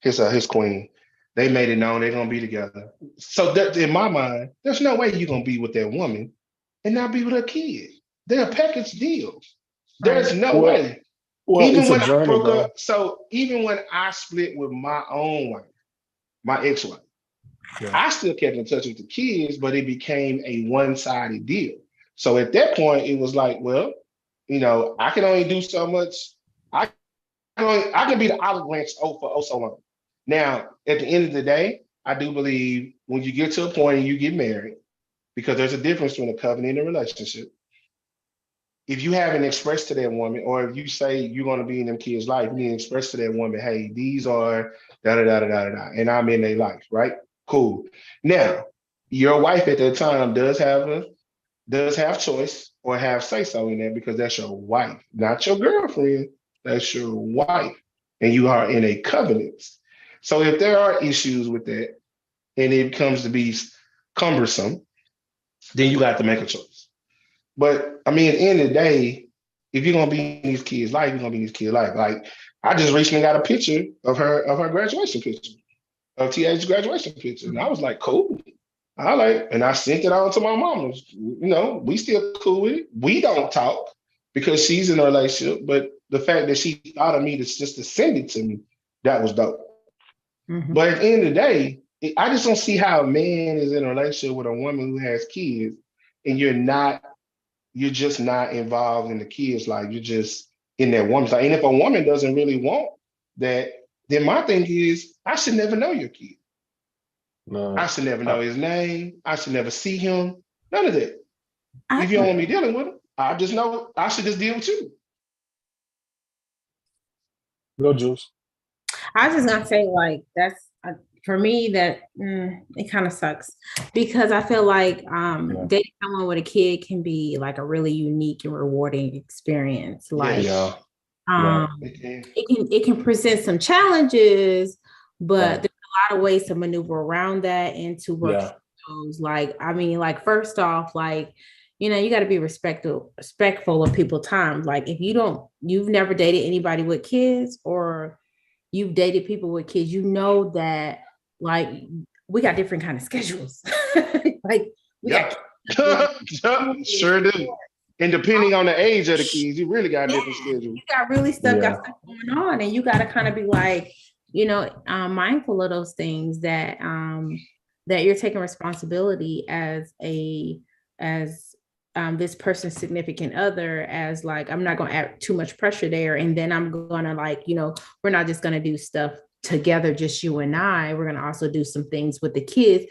[SPEAKER 1] his queen, they made it known they're gonna be together. So that, in my mind, there's no way you're gonna be with that woman and not be with her kid. They're a package deal. There's no way.
[SPEAKER 3] Well,
[SPEAKER 1] even
[SPEAKER 3] it's
[SPEAKER 1] when
[SPEAKER 3] a journey,
[SPEAKER 1] I broke
[SPEAKER 3] bro.
[SPEAKER 1] up, so even when I split with my own wife, my ex-wife, I still kept in touch with the kids, but it became a one-sided deal. So at that point, it was like, well, I can only do so much. I can be the olive branch for so long. Now, at the end of the day, I do believe when you get to a point and you get married, because there's a difference between a covenant and a relationship. If you haven't expressed to that woman, or if you say you're going to be in them kids' life, you need to express to that woman, hey, these are da da da da da da, and I'm in their life, right? Cool. Now, your wife at that time does have choice or have say so in that, because that's your wife, not your girlfriend. That's your wife, and you are in a covenant. So if there are issues with that, and it comes to be cumbersome, then you got to make a choice. But I mean, at the end of the day, if you're gonna be in these kids' life, you're gonna be in these kids' life. Like, I just recently got a picture of her graduation picture, of TA's graduation picture, and I was like, cool. And I sent it on to my mama. We still cool with it. We don't talk because she's in a relationship, but the fact that she thought of me just to send it to me, that was dope. But at the end of the day, I just don't see how a man is in a relationship with a woman who has kids, and you're just not involved in the kids' life. You're just in that woman's life. And if a woman doesn't really want that, then my thing is, I should never know your kid. No. I should never know his name. I should never see him. None of that. If you don't want me dealing with them, I just know I should just deal with you.
[SPEAKER 3] Go, Juice.
[SPEAKER 4] I was just gonna say, like, that's for me that it kind of sucks because I feel like dating someone with a kid can be like a really unique and rewarding experience. Like, it can present some challenges, but there's a lot of ways to maneuver around that and to work through those. Like, I mean, like, first off, like, you know, you got to be respectful of people's time. Like, if you've never dated anybody with kids, or you've dated people with kids, you know that, like, we got different kind of schedules. Like,
[SPEAKER 1] sure do. And depending on the age of the kids, you really got different schedules.
[SPEAKER 4] You got really got stuff going on, and you got to kind of be like, you know, mindful of those things, that that you're taking responsibility as this person's significant other, as like, I'm not going to add too much pressure there, and then I'm going to, like, you know, we're not just going to do stuff together, just you and I. We're going to also do some things with the kids,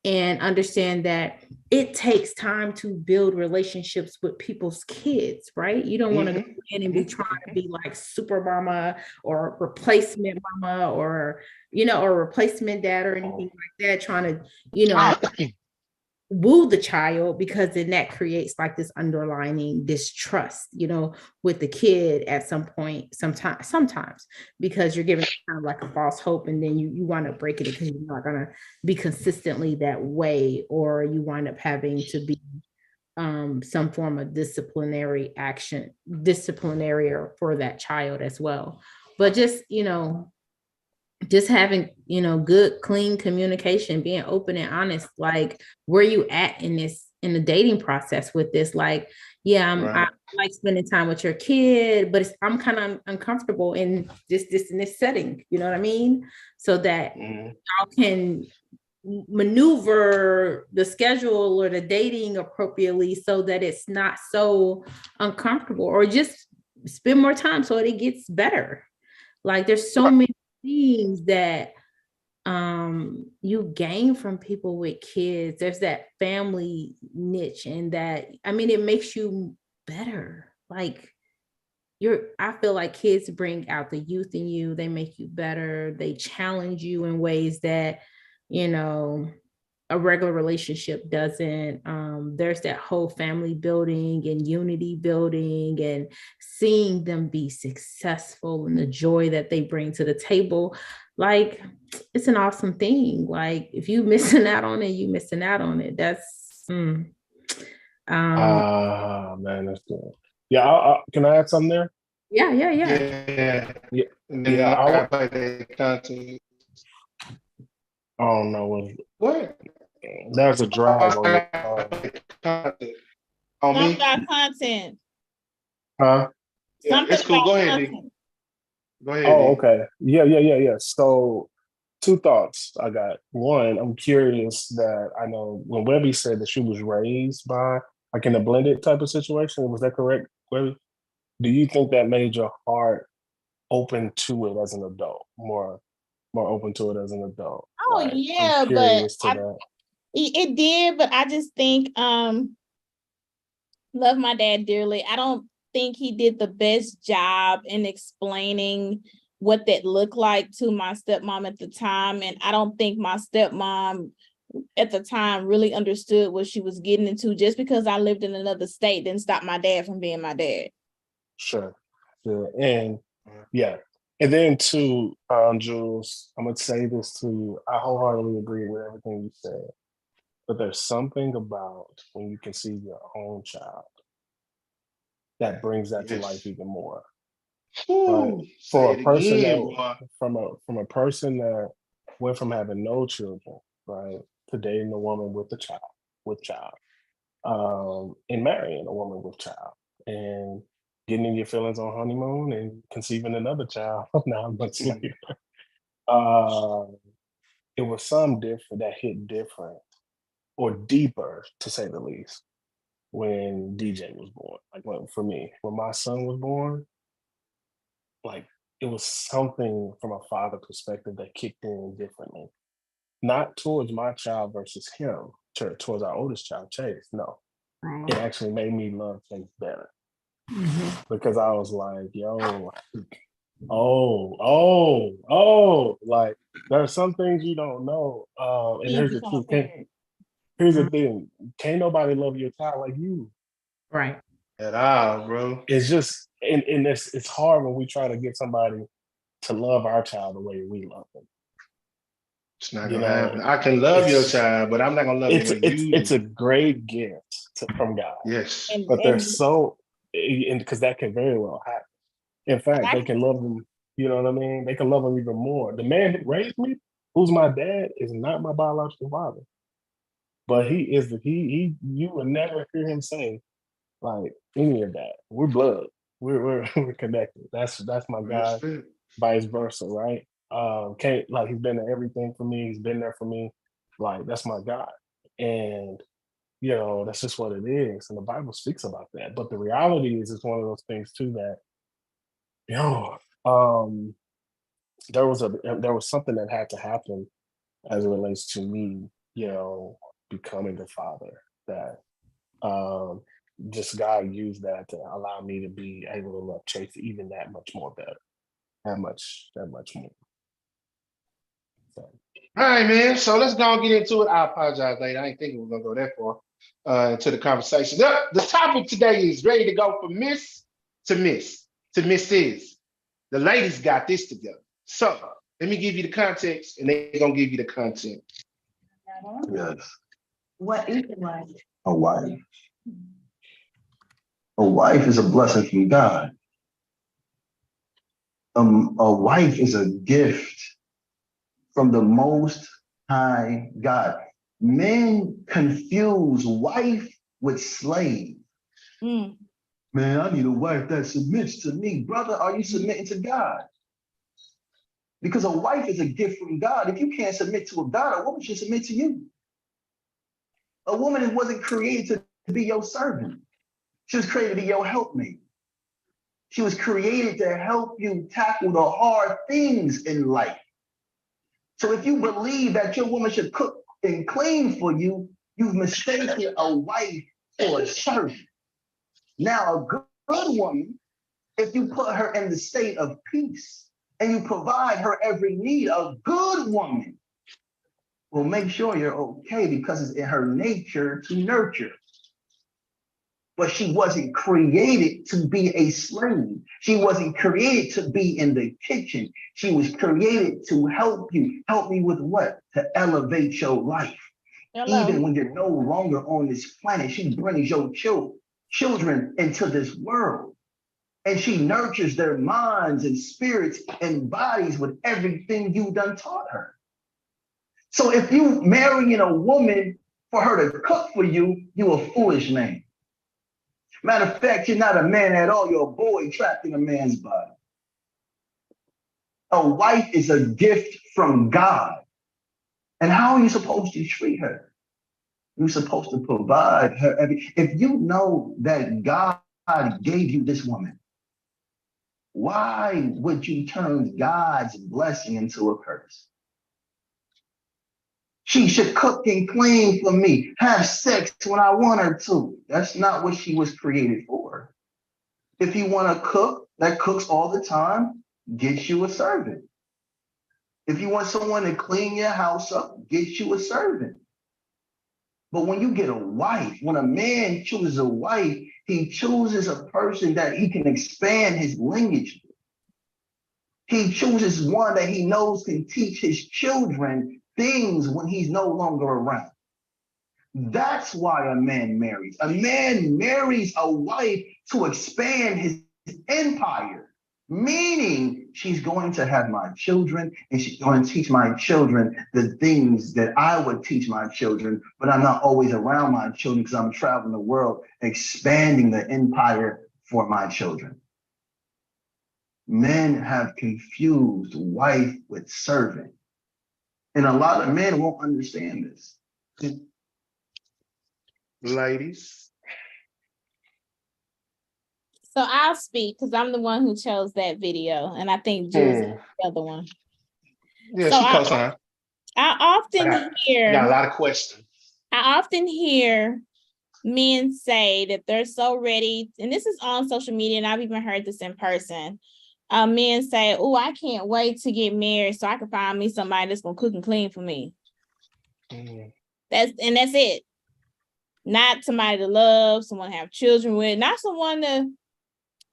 [SPEAKER 4] and understand that it takes time to build relationships with people's kids, right? You don't want to go in and be trying to be like super mama or replacement mama, or, you know, or replacement dad or anything like that, trying to, you know, woo the child, because then that creates like this underlining distrust, you know, with the kid at some point, sometimes, because you're giving kind of like a false hope, and then you wind up breaking it because you're not going to be consistently that way, or you wind up having to be some form of disciplinary for that child as well. But just, you know, just having, you know, good, clean communication, being open and honest, like, where you at in the dating process with this? Like, I like spending time with your kid, but I'm kind of uncomfortable in this setting, you know what I mean? So that y'all can maneuver the schedule or the dating appropriately, so that it's not so uncomfortable, or just spend more time so it gets better. Like, there's so many things that you gain from people with kids. There's that family niche, and that, I mean, it makes you better. Like, I feel like kids bring out the youth in you. They make you better. They challenge you in ways that, you know, a regular relationship doesn't. There's that whole family building and unity building, and seeing them be successful, and the joy that they bring to the table. Like, it's an awesome thing. Like, if you missing out on it, you missing out on it. That's
[SPEAKER 3] man, that's good. Yeah, can I add something there?
[SPEAKER 4] Yeah.
[SPEAKER 1] I play the content.
[SPEAKER 3] Oh no,
[SPEAKER 1] what?
[SPEAKER 3] There's a drag on your
[SPEAKER 1] content. On me?
[SPEAKER 2] About content.
[SPEAKER 3] Huh?
[SPEAKER 1] Yeah, it's cool. Go ahead, D. Go ahead.
[SPEAKER 3] Oh, okay. Yeah. So, two thoughts I got. One, I'm curious that I know when Webby said that she was raised by, like, in a blended type of situation. Was that correct, Webby? Do you think that made your heart open to it as an adult, more open to it as an adult?
[SPEAKER 2] Oh,
[SPEAKER 3] like,
[SPEAKER 2] yeah, but it did. But I just think, love my dad dearly. I don't think he did the best job in explaining what that looked like to my stepmom at the time. And I don't think my stepmom at the time really understood what she was getting into. Just because I lived in another state didn't stop my dad from being my dad.
[SPEAKER 3] Sure. And yeah. And then too, Jules, I'm gonna say this to you. I wholeheartedly agree with everything you said. But there's something about when you conceive your own child that brings that to life even more. Right? For a person from a person that went from having no children, right, to dating a woman with child, and marrying a woman with child, and getting in your feelings on honeymoon and conceiving another child 9 months later. It was some different that hit different or deeper, to say the least, when DJ was born. Like, for me, when my son was born, like, it was something from a father perspective that kicked in differently. Not towards my child versus him, towards our oldest child, Chase. No, it actually made me love Chase better because I was like, yo, like there are some things you don't know. And here's the truth. Here's the thing: can't nobody love your child like you.
[SPEAKER 4] Right.
[SPEAKER 1] At all, bro.
[SPEAKER 3] It's just, and it's hard when we try to get somebody to love our child the way we love them.
[SPEAKER 1] It's not gonna happen. I can love your child, but I'm not gonna love it the way you do.
[SPEAKER 3] It's a great gift from God.
[SPEAKER 1] Yes.
[SPEAKER 3] But there's and because that can very well happen. In fact, they can love them, you know what I mean? They can love them even more. The man who raised me, who's my dad, is not my biological father. But he is you would never hear him say like any of that. We're blood. We're connected. That's my guy, vice versa, right? Can't, like, he's been to everything for me, he's been there for me. Like, that's my guy. And you know, that's just what it is. And the Bible speaks about that. But the reality is it's one of those things too that, you know, there was something that had to happen as it relates to me, you know, becoming a father, that just God used that to allow me to be able to love Chase even that much more better. That much more. So.
[SPEAKER 1] All right, man. So let's go and get into it. I apologize, lady. I didn't think we were gonna go that far into the conversation. The topic today is ready to go from miss to Mrs. The ladies got this together. So let me give you the context, and they're gonna give you the content.
[SPEAKER 5] Yes. What is a wife? A wife. A wife is a blessing from God. A wife is a gift from the Most High God. Men confuse wife with slave. Man, I need a wife that submits to me. Brother, are you submitting to God? Because a wife is a gift from God. If you can't submit to a God, a woman should submit to you. A woman wasn't created to be your servant. She was created to be your helpmate. She was created to help you tackle the hard things in life. So if you believe that your woman should cook and clean for you, you've mistaken a wife for a servant. Now, a good woman, if you put her in the state of peace and you provide her every need, a good woman will make sure you're okay because it's in her nature to nurture. But she wasn't created to be a slave. She wasn't created to be in the kitchen. She was created to help you. Help me with what? To elevate your life. Hello. Even when you're no longer on this planet, she brings your children into this world. And she nurtures their minds and spirits and bodies with everything you done taught her. So if you marrying a woman for her to cook for you, you a foolish man. Matter of fact, you're not a man at all. You're a boy trapped in a man's body. A wife is a gift from God. And how are you supposed to treat her? You're supposed to provide her if you know that God gave you this woman, why would you turn God's blessing into a curse? She should cook and clean for me, have sex when I want her to. That's not what she was created for. If you want to cook that cooks all the time, get you a servant. If you want someone to clean your house up, get you a servant. But when you get a wife, when a man chooses a wife, he chooses a person that he can expand his lineage with. He chooses one that he knows can teach his children things when he's no longer around. That's why a man marries. A man marries a wife to expand his empire, meaning she's going to have my children and she's going to teach my children the things that I would teach my children, but I'm not always around my children because I'm traveling the world, expanding the empire for my children. Men have confused wife with servant. And a lot of men won't understand this.
[SPEAKER 1] Ladies.
[SPEAKER 2] So I'll speak because I'm the one who chose that video, and I think Jules is the other one.
[SPEAKER 1] Yeah,
[SPEAKER 2] so
[SPEAKER 1] she co-signed.
[SPEAKER 2] I often hear.
[SPEAKER 1] I got a lot of questions.
[SPEAKER 2] I often hear men say that they're so ready, and this is on social media, and I've even heard this in person. Men say, "Oh, I can't wait to get married so I can find me somebody that's gonna cook and clean for me." That's it. Not somebody to love, someone to have children with, not someone to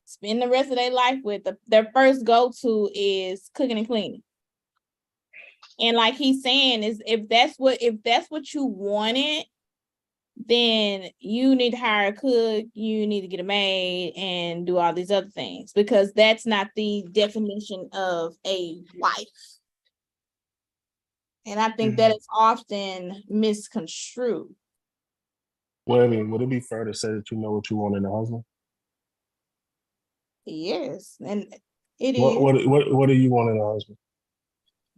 [SPEAKER 2] spend the rest of their life with. Their first go-to is cooking and cleaning. And like he's saying, is if that's what you wanted, then you need to hire a cook, you need to get a maid and do all these other things, because that's not the definition of a wife. And I think that is often misconstrued.
[SPEAKER 3] Well, I mean, would it be fair to say that you know what you want in a husband?
[SPEAKER 2] Yes, and it is.
[SPEAKER 3] What do you want in a husband?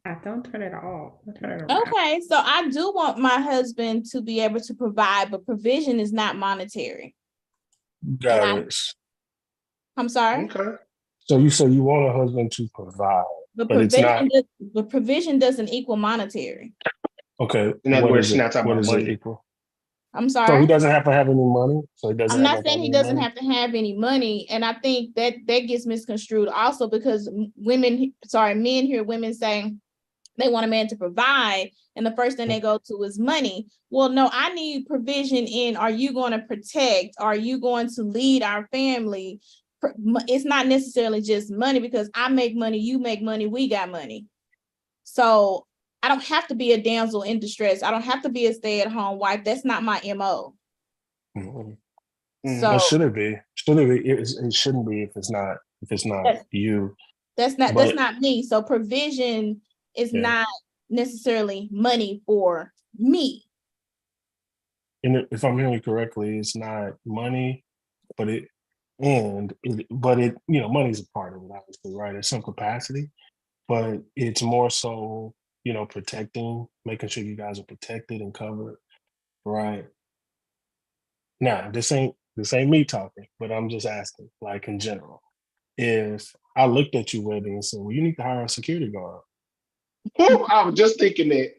[SPEAKER 4] I don't turn it off.
[SPEAKER 2] Okay, so I do want my husband to be able to provide, but provision is not monetary.
[SPEAKER 3] Got it.
[SPEAKER 2] I'm sorry.
[SPEAKER 1] Okay.
[SPEAKER 3] So you say you want a husband to provide,
[SPEAKER 2] But
[SPEAKER 3] it's not.
[SPEAKER 2] Provision doesn't equal monetary.
[SPEAKER 3] Okay.
[SPEAKER 1] In other words,
[SPEAKER 3] is
[SPEAKER 1] not talking
[SPEAKER 3] what
[SPEAKER 1] about
[SPEAKER 3] is
[SPEAKER 1] money.
[SPEAKER 3] it equal?
[SPEAKER 2] I'm sorry.
[SPEAKER 3] So he doesn't have to have any money. So he doesn't.
[SPEAKER 2] I'm not saying he doesn't have to have any money, and I think that gets misconstrued also, because men hear women saying they want a man to provide, and the first thing they go to is money. Well, no, I need provision in, are you going to protect? Are you going to lead our family? It's not necessarily just money, because I make money, you make money, we got money. So I don't have to be a damsel in distress. I don't have to be a stay-at-home wife. That's not my MO. So
[SPEAKER 3] but should it be? It shouldn't be if it's not you.
[SPEAKER 2] That's not me. So provision is not necessarily money for me.
[SPEAKER 3] And if I'm hearing you correctly, it's not money, but money's a part of it, obviously, right? In some capacity, but it's more so, protecting, making sure you guys are protected and covered, right? Now, this ain't me talking, but I'm just asking, like in general, if I looked at you, Webby, and said, "Well, you need to hire a security guard."
[SPEAKER 1] Oh, I was just thinking that.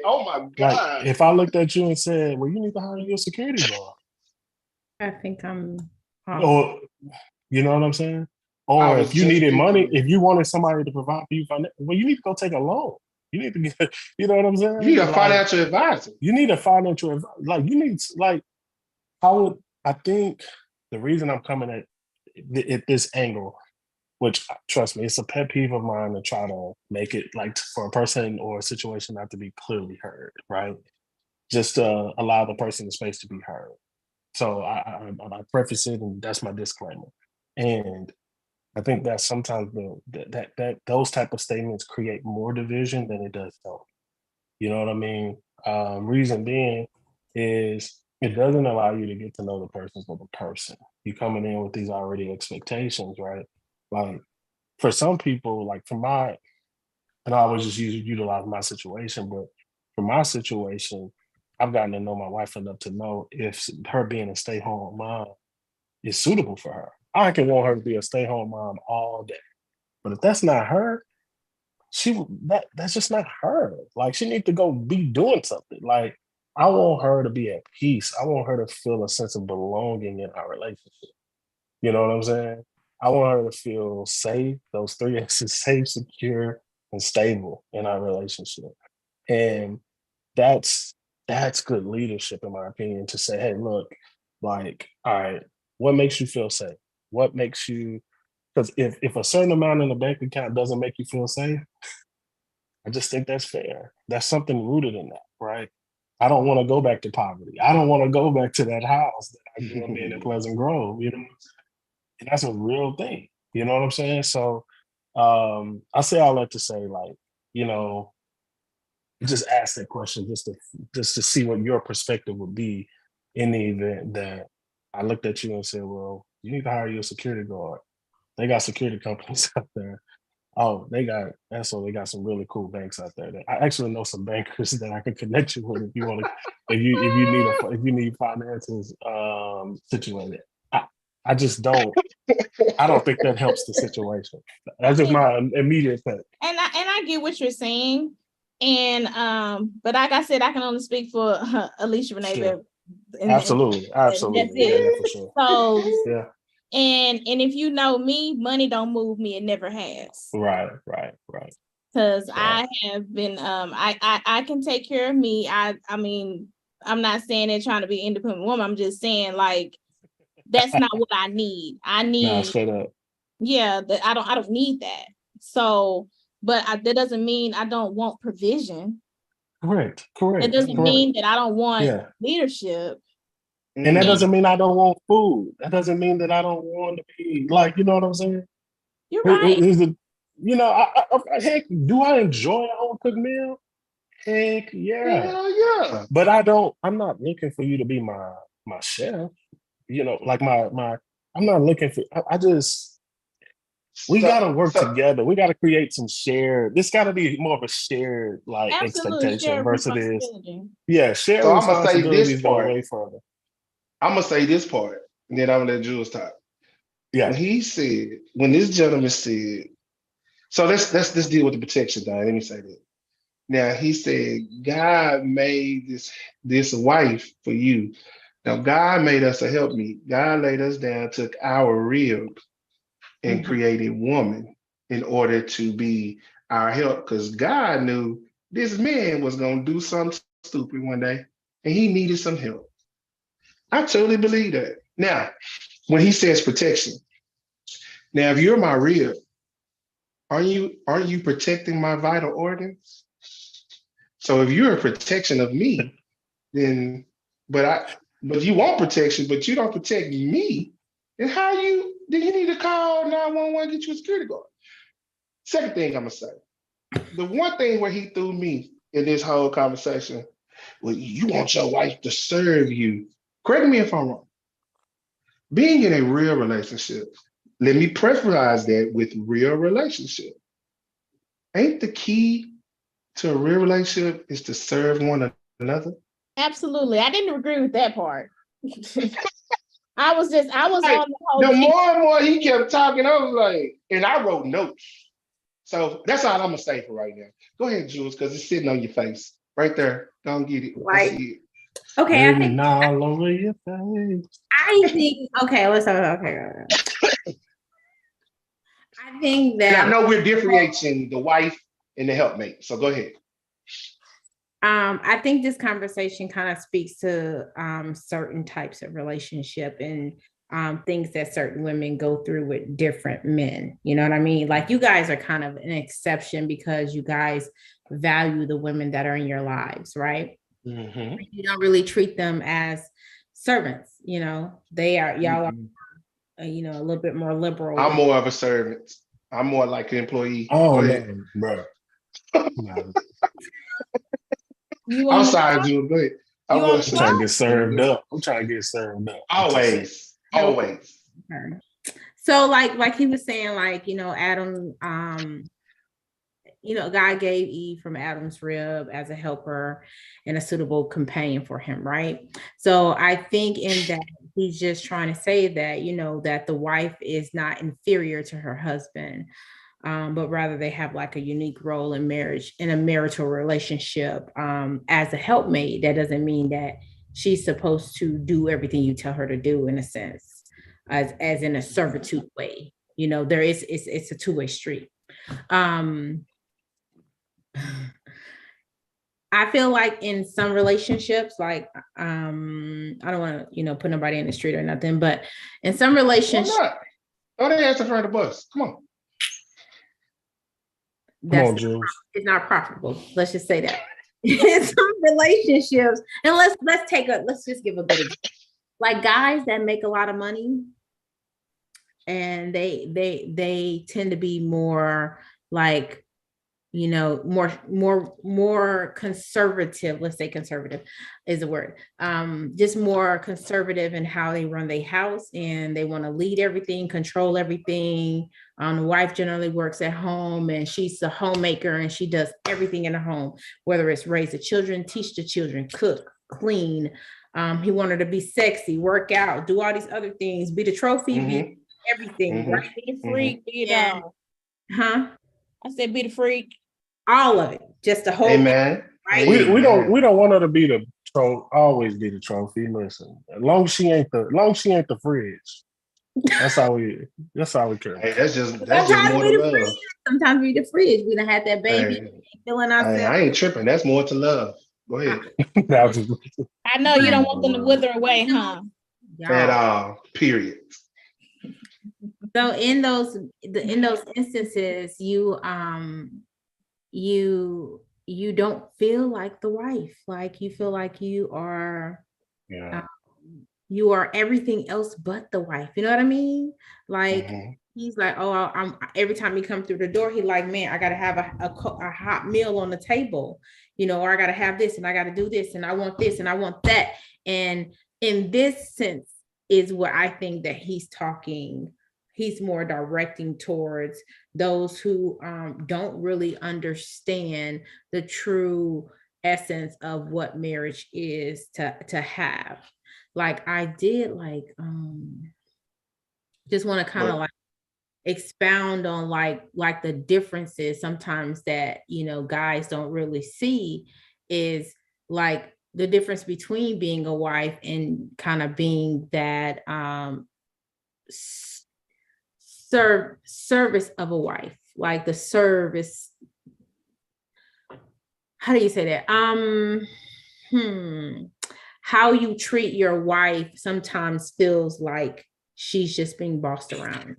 [SPEAKER 1] Oh my God.
[SPEAKER 3] Like, if I looked at you and said, "Well, you need to hire you a security guard,"
[SPEAKER 4] I think I'm
[SPEAKER 3] or you know what I'm saying? Or if you needed money, if you wanted somebody to provide for you, well, you need to go take a loan. You need to get, you know what I'm saying?
[SPEAKER 1] You need a financial advisor.
[SPEAKER 3] You need a financial advisor. Like, you need, like, I think the reason I'm coming at this angle, which, trust me, it's a pet peeve of mine to try to make it like for a person or a situation not to be clearly heard, right? Just to allow the person the space to be heard. So I preface it, and that's my disclaimer. And I think that sometimes that those type of statements create more division than it does help. You know what I mean? Reason being is it doesn't allow you to get to know the person for the person. You coming in with these already expectations, right? Like for some people, like and I always just utilize my situation, but for my situation, I've gotten to know my wife enough to know if her being a stay-home mom is suitable for her. I can want her to be a stay-home mom all day. But if that's not her, that's just not her. Like, she needs to go be doing something. Like, I want her to be at peace. I want her to feel a sense of belonging in our relationship. You know what I'm saying? I want her to feel safe, those three S's, safe, secure, and stable in our relationship. And that's good leadership, in my opinion, to say, hey, look, like, all right, what makes you feel safe? What makes you, because if a certain amount in the bank account doesn't make you feel safe, I just think that's fair. That's something rooted in that, right? I don't want to go back to poverty. I don't want to go back to that house that I grew up in Pleasant Grove, you know? And that's a real thing. You know what I'm saying? So I say all that to say, like, just ask that question just to see what your perspective would be in the event that I looked at you and said, well, you need to hire you a security guard. They got security companies out there. Oh, they got some really cool banks out there. I actually know some bankers that I can connect you with if you want to, if you need finances situated. I just don't. I don't think that helps the situation. That's just my immediate thing.
[SPEAKER 2] And I get what you're saying, And but like I said, I can only speak for Alicia Renee.
[SPEAKER 3] Sure.
[SPEAKER 2] And
[SPEAKER 3] Absolutely.
[SPEAKER 2] that's it.
[SPEAKER 3] Yeah, for sure.
[SPEAKER 2] So
[SPEAKER 3] yeah.
[SPEAKER 2] And if you know me, money don't move me. It never has.
[SPEAKER 3] Right.
[SPEAKER 2] Because I have been I can take care of me. I mean, I'm not saying they're trying to be an independent woman. I'm just saying like that's not what I need. I need
[SPEAKER 3] straight up.
[SPEAKER 2] Yeah, that I don't need that. So, but that doesn't mean I don't want provision.
[SPEAKER 3] Correct.
[SPEAKER 2] It doesn't mean that I don't want leadership.
[SPEAKER 3] And that doesn't mean I don't want food. That doesn't mean that I don't want to be like, you know what I'm saying?
[SPEAKER 2] You're right.
[SPEAKER 3] Heck, do I enjoy a home cooked meal? Heck yeah.
[SPEAKER 1] Yeah.
[SPEAKER 3] But I'm not looking for you to be my chef. You know, like I'm not looking for, we got to work together. We got to create some shared, this got to be more of a shared like expectation versus shared
[SPEAKER 1] so
[SPEAKER 3] responsibilities go way further.
[SPEAKER 1] I'm going to say this part, and then I'm going to let Jules talk.
[SPEAKER 3] Yeah.
[SPEAKER 1] When this gentleman said, so let's deal with the protection thing. Let me say that. Now, he said, God made this wife for you. Now, God made us a helpmeet. God laid us down, took our rib, and created woman in order to be our help. Because God knew this man was going to do something stupid one day, and he needed some help. I totally believe that. Now, when he says protection, now if you're my rib, aren't you protecting my vital organs? So if you're a protection of me, then but you want protection, but you don't protect me, then you need to call 911, get you a security guard. Second thing I'm gonna say, the one thing where he threw me in this whole conversation, well, you want your wife to serve you. Correct me if I'm wrong. Being in a real relationship, let me preface that with real relationship. Ain't the key to a real relationship is to serve one another?
[SPEAKER 2] Absolutely. I didn't agree with that part. I was on the whole
[SPEAKER 1] the more and more he kept talking, I was like, and I wrote notes. So that's all I'm gonna say for right now. Go ahead, Jules, because it's sitting on your face. Right there. Don't get it.
[SPEAKER 4] Right.
[SPEAKER 1] See it.
[SPEAKER 4] Okay.
[SPEAKER 3] Maybe not all over your face.
[SPEAKER 4] I think I think that
[SPEAKER 1] I know we're differentiating the wife and the helpmate. So go ahead.
[SPEAKER 4] I think this conversation kind of speaks to certain types of relationship and things that certain women go through with different men. You know what I mean? Like you guys are kind of an exception because you guys value the women that are in your lives, right?
[SPEAKER 3] Mm-hmm.
[SPEAKER 4] You don't really treat them as servants. You know, y'all are, a little bit more liberal.
[SPEAKER 1] I'm more of a servant. I'm more like an employee.
[SPEAKER 3] Oh, man, bro.
[SPEAKER 1] I'm sorry, Jules. Go ahead.
[SPEAKER 3] I'm trying to get served up.
[SPEAKER 1] Always.
[SPEAKER 4] So like he was saying, like, Adam, God gave Eve from Adam's rib as a helper and a suitable companion for him, right? So I think in that he's just trying to say that, that the wife is not inferior to her husband, but rather they have like a unique role in marriage, in a marital relationship. As a helpmate, that doesn't mean that she's supposed to do everything you tell her to do, in a sense, as in a servitude way. There is, it's a two-way street. I feel like in some relationships, like I don't want to, put nobody in the street or nothing, but in some relationships,
[SPEAKER 1] don't answer for the bus. Come on.
[SPEAKER 4] It's not profitable. Let's just say that. In some relationships, and let's just give a good example. Like guys that make a lot of money, and they tend to be more like, more conservative. Let's say conservative is the word. Just more conservative in how they run their house, and they want to lead everything, control everything. The wife generally works at home, and she's the homemaker, and she does everything in the home, whether it's raise the children, teach the children, cook, clean. He wanted to be sexy, work out, do all these other things, be the trophy, be everything, right?
[SPEAKER 2] Be the freak,
[SPEAKER 4] Huh?
[SPEAKER 2] I said be the freak.
[SPEAKER 4] All of it. just to hold.
[SPEAKER 1] Amen.
[SPEAKER 4] Right?
[SPEAKER 3] We don't want her to be the always be the trophy. Listen, as long as she ain't the fridge. That's all we care.
[SPEAKER 1] Hey, that's just
[SPEAKER 4] Sometimes
[SPEAKER 1] more
[SPEAKER 4] we
[SPEAKER 1] to
[SPEAKER 4] the
[SPEAKER 1] love.
[SPEAKER 4] fridge. Sometimes we the fridge. We done had that baby,
[SPEAKER 1] Hey,
[SPEAKER 4] feeling
[SPEAKER 1] hey,
[SPEAKER 4] ourselves.
[SPEAKER 1] I ain't tripping. That's more to love. Go ahead.
[SPEAKER 2] I know you don't want them to wither away, huh?
[SPEAKER 1] At all. Period.
[SPEAKER 4] So in those instances, you don't feel like the wife. Like you feel like you are you are everything else but the wife. You know what I mean? Like he's like, oh, I'm every time he come through the door, he like, man, I gotta have a hot meal on the table, you know, or I gotta have this and I gotta do this and I want this and I want that. And in this sense is what I think that he's more directing towards those who don't really understand the true essence of what marriage is to have. Like I did just want to kind of like expound on like the differences sometimes that, you know, guys don't really see is like the difference between being a wife and kind of being that service of a wife, like the service. How do you say that? How you treat your wife sometimes feels like she's just being bossed around.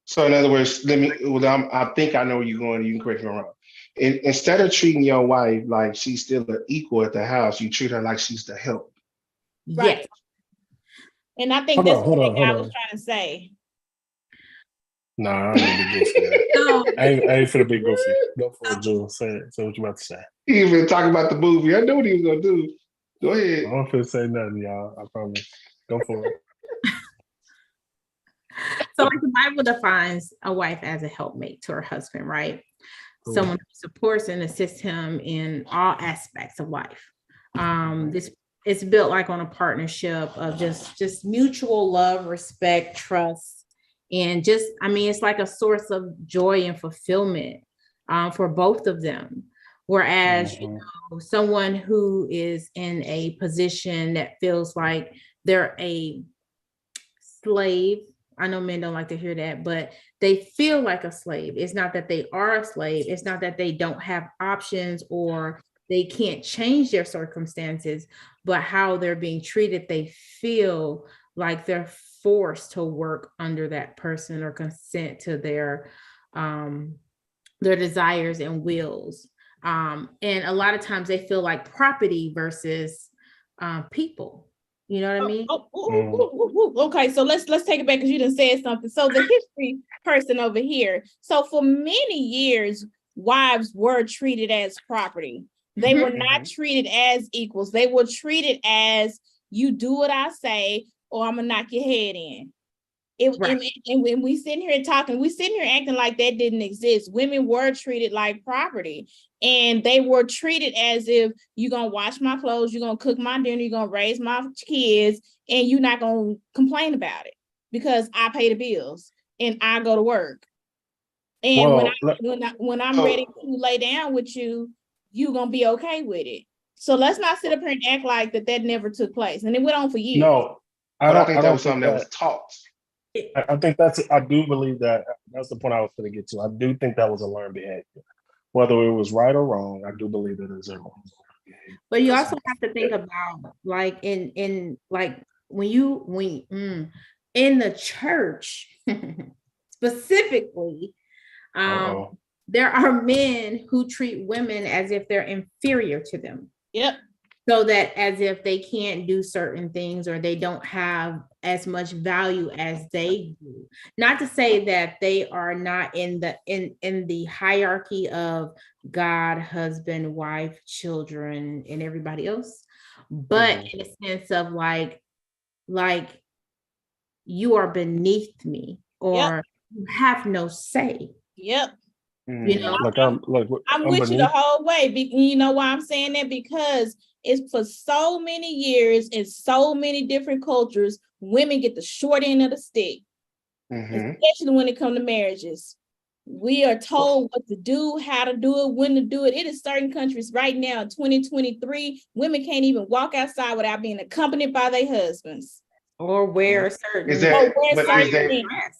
[SPEAKER 1] So in other words, I think I know where you're going. You can correct me if I'm wrong. Instead of treating your wife like she's still an equal at the house, you treat her like she's the help.
[SPEAKER 2] Right.
[SPEAKER 4] Yes.
[SPEAKER 2] And I think that's what I was trying to say.
[SPEAKER 3] Nah, I ain't gonna be goofy. I ain't finna be goofy. Go for it, Jewel. Say what you about to say.
[SPEAKER 1] He even talking about the movie. I knew what he was gonna do. Go ahead.
[SPEAKER 3] I don't finna say nothing, y'all. I promise. Go for it.
[SPEAKER 4] So like the Bible defines a wife as a helpmate to her husband, right? Cool. Someone who supports and assists him in all aspects of life. This it's built like on a partnership of just mutual love, respect, trust. And just, I mean, it's like a source of joy and fulfillment for both of them. Whereas, you know, someone who is in a position that feels like they're a slave, I know men don't like to hear that, but they feel like a slave. It's not that they are a slave. It's not that they don't have options or they can't change their circumstances, but how they're being treated, they feel like they're forced to work under that person or consent to their desires and wills. And a lot of times they feel like property versus people. You know what I mean?
[SPEAKER 2] Okay, so let's take it back because you done said something. So the history person over here. So for many years, wives were treated as property. They were not treated as equals. They were treated as you do what I say, or I'm gonna knock your head in. And when we sitting here talking, we sitting here acting like that didn't exist. Women were treated like property, and they were treated as if you're gonna wash my clothes, you're gonna cook my dinner, you're gonna raise my kids, and you're not gonna complain about it because I pay the bills and I go to work. And when I'm ready to lay down with you, you're gonna be okay with it. So let's not sit up here and act like that never took place, and it went on for years.
[SPEAKER 3] No,
[SPEAKER 1] I think that was something that was taught.
[SPEAKER 3] I think I do believe that that's the point I was going to get to. I do think that was a learned behavior. Whether it was right or wrong, I do believe it is a learned behavior.
[SPEAKER 4] But you also have to think about like in like when in the church specifically, there are men who treat women as if they're inferior to them.
[SPEAKER 2] Yep.
[SPEAKER 4] So that as if they can't do certain things or they don't have as much value as they do. Not to say that they are not in the hierarchy of God, husband, wife, children, and everybody else, but in a sense of like you are beneath me or you have no say.
[SPEAKER 2] Yep.
[SPEAKER 4] You know,
[SPEAKER 2] I'm with you the whole way. You know why I'm saying that? Because it's for so many years in so many different cultures, women get the short end of the stick, especially when it comes to marriages. We are told what to do, how to do it, when to do it. It is certain countries right now, 2023, women can't even walk outside without being accompanied by their husbands.
[SPEAKER 4] Or wear a certain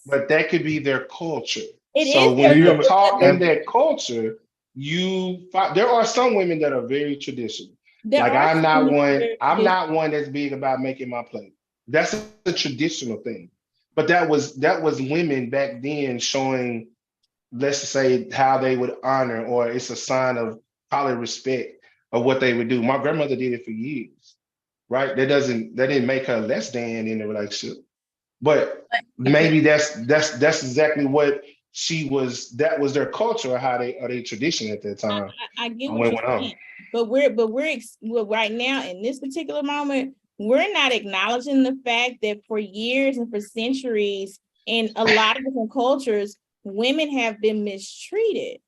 [SPEAKER 1] but that could be their culture.
[SPEAKER 2] It
[SPEAKER 1] so
[SPEAKER 2] is
[SPEAKER 1] when you're taught in that culture, there are some women that are very traditional. I'm not one that's big about making my plate. That's a traditional thing. But that was women back then showing, let's say, how they would honor, or it's a sign of probably respect of what they would do. My grandmother did it for years, right? That didn't make her less than in the relationship. But maybe that's exactly what that was their culture, or how they tradition at that time.
[SPEAKER 2] I get what you're saying. But we're right now in this particular moment, we're not acknowledging the fact that for years and for centuries in a lot of different cultures, women have been mistreated.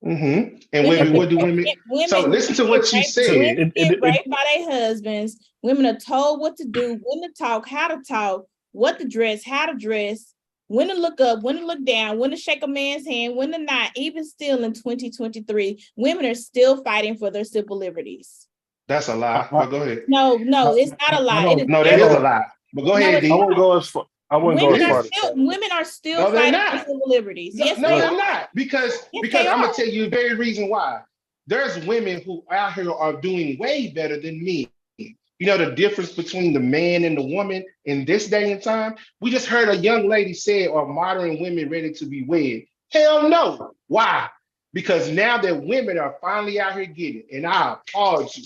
[SPEAKER 1] Mm-hmm. And what do women? So listen to what she said.
[SPEAKER 2] Women get raped by their husbands. Women are told what to do, when to talk, how to talk, what to dress, how to dress, when to look up, when to look down, when to shake a man's hand, when to not. Even still in 2023, women are still fighting for their civil liberties.
[SPEAKER 1] That's a lie. But go ahead.
[SPEAKER 2] No, it's not a lie.
[SPEAKER 1] That is a lie. But go ahead, D.
[SPEAKER 3] I wouldn't go as far.
[SPEAKER 2] Women are still fighting for civil liberties. Yes,
[SPEAKER 1] they're not. Because I'm gonna tell you the very reason why. There's women who out here are doing way better than me. You know the difference between the man and the woman in this day and time? We just heard a young lady say, are modern women ready to be wed? Hell no. Why? Because now that women are finally out here getting it, and I applaud you.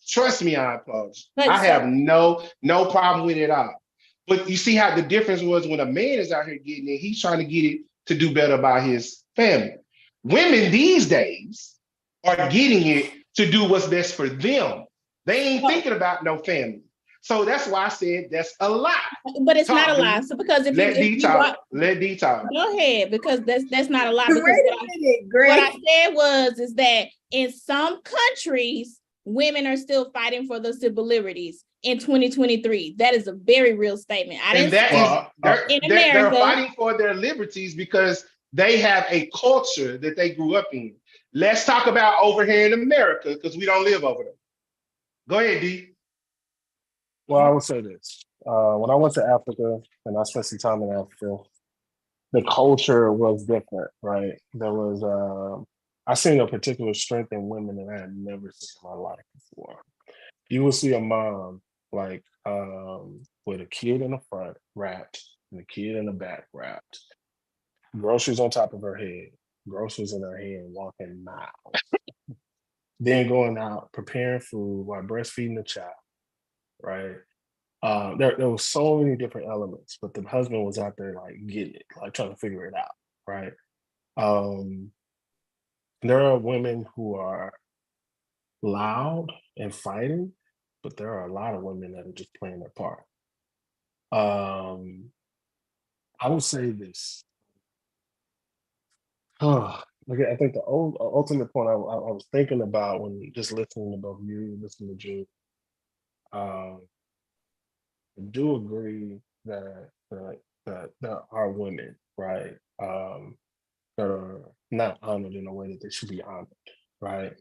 [SPEAKER 1] Trust me, I applaud you. I have no problem with it at all. But you see how the difference was when a man is out here getting it, he's trying to get it to do better by his family. Women these days are getting it to do what's best for them. They ain't thinking about no family. So that's why I said that's a lie.
[SPEAKER 2] But it's not a lie. So because
[SPEAKER 1] let D talk.
[SPEAKER 2] Go ahead, because that's not a lie. Because what I said is that in some countries, women are still fighting for the civil liberties in 2023. That is a very real statement.
[SPEAKER 1] They're fighting for their liberties because they have a culture that they grew up in. Let's talk about over here in America, because we don't live over there. Go ahead, D.
[SPEAKER 3] Well, I would say this. When I went to Africa and I spent some time in Africa, the culture was different, right? There was, I seen a particular strength in women that I had never seen in my life before. You will see a mom with a kid in the front wrapped and a kid in the back wrapped, groceries on top of her head, groceries in her hand, walking miles. Then going out, preparing food while breastfeeding the child, right? There was so many different elements, but the husband was out there like getting it, like trying to figure it out, right? There are women who are loud and fighting, but there are a lot of women that are just playing their part. I would say this. I think the ultimate point I was thinking about when just listening to both you, listening to Drew, I do agree that there are women, right, that are not honored in a way that they should be honored, right?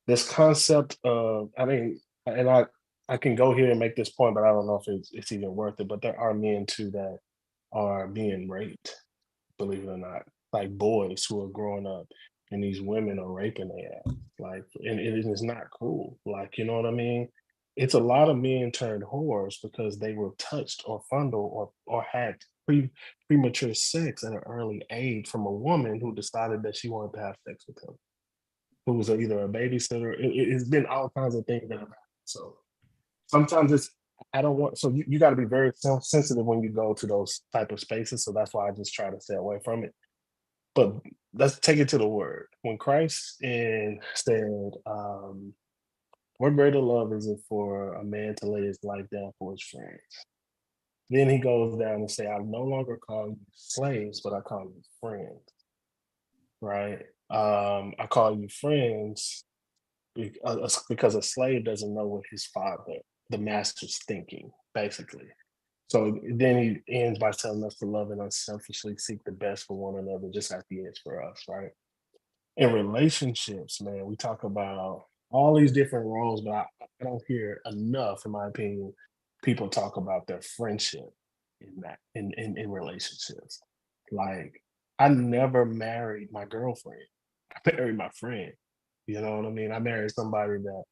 [SPEAKER 3] This concept of, and I can go here and make this point, but I don't know if it's even worth it. But there are men too that are being raped, believe it or not, like boys who are growing up, and these women are raping their ass, like, and it is not cool. Like, you know what I mean? It's a lot of men turned whores because they were touched or fondled or had premature sex at an early age from a woman who decided that she wanted to have sex with him, who was either a babysitter. It's been all kinds of things that have happened. So sometimes I don't want, so you got to be very sensitive when you go to those type of spaces. So that's why I just try to stay away from it. But let's take it to the word. When Christ said, what greater love is it for a man to lay his life down for his friends? Then he goes down and say, I no longer call you slaves, but I call you friends, right? I call you friends because a slave doesn't know what his father, the master's thinking, basically. So then he ends by telling us to love and unselfishly seek the best for one another, just like he is for us, right? In relationships, man, we talk about all these different roles, but I don't hear enough, in my opinion, people talk about their friendship in that in relationships. Like, I never married my girlfriend. I married my friend. You know what I mean? I married somebody that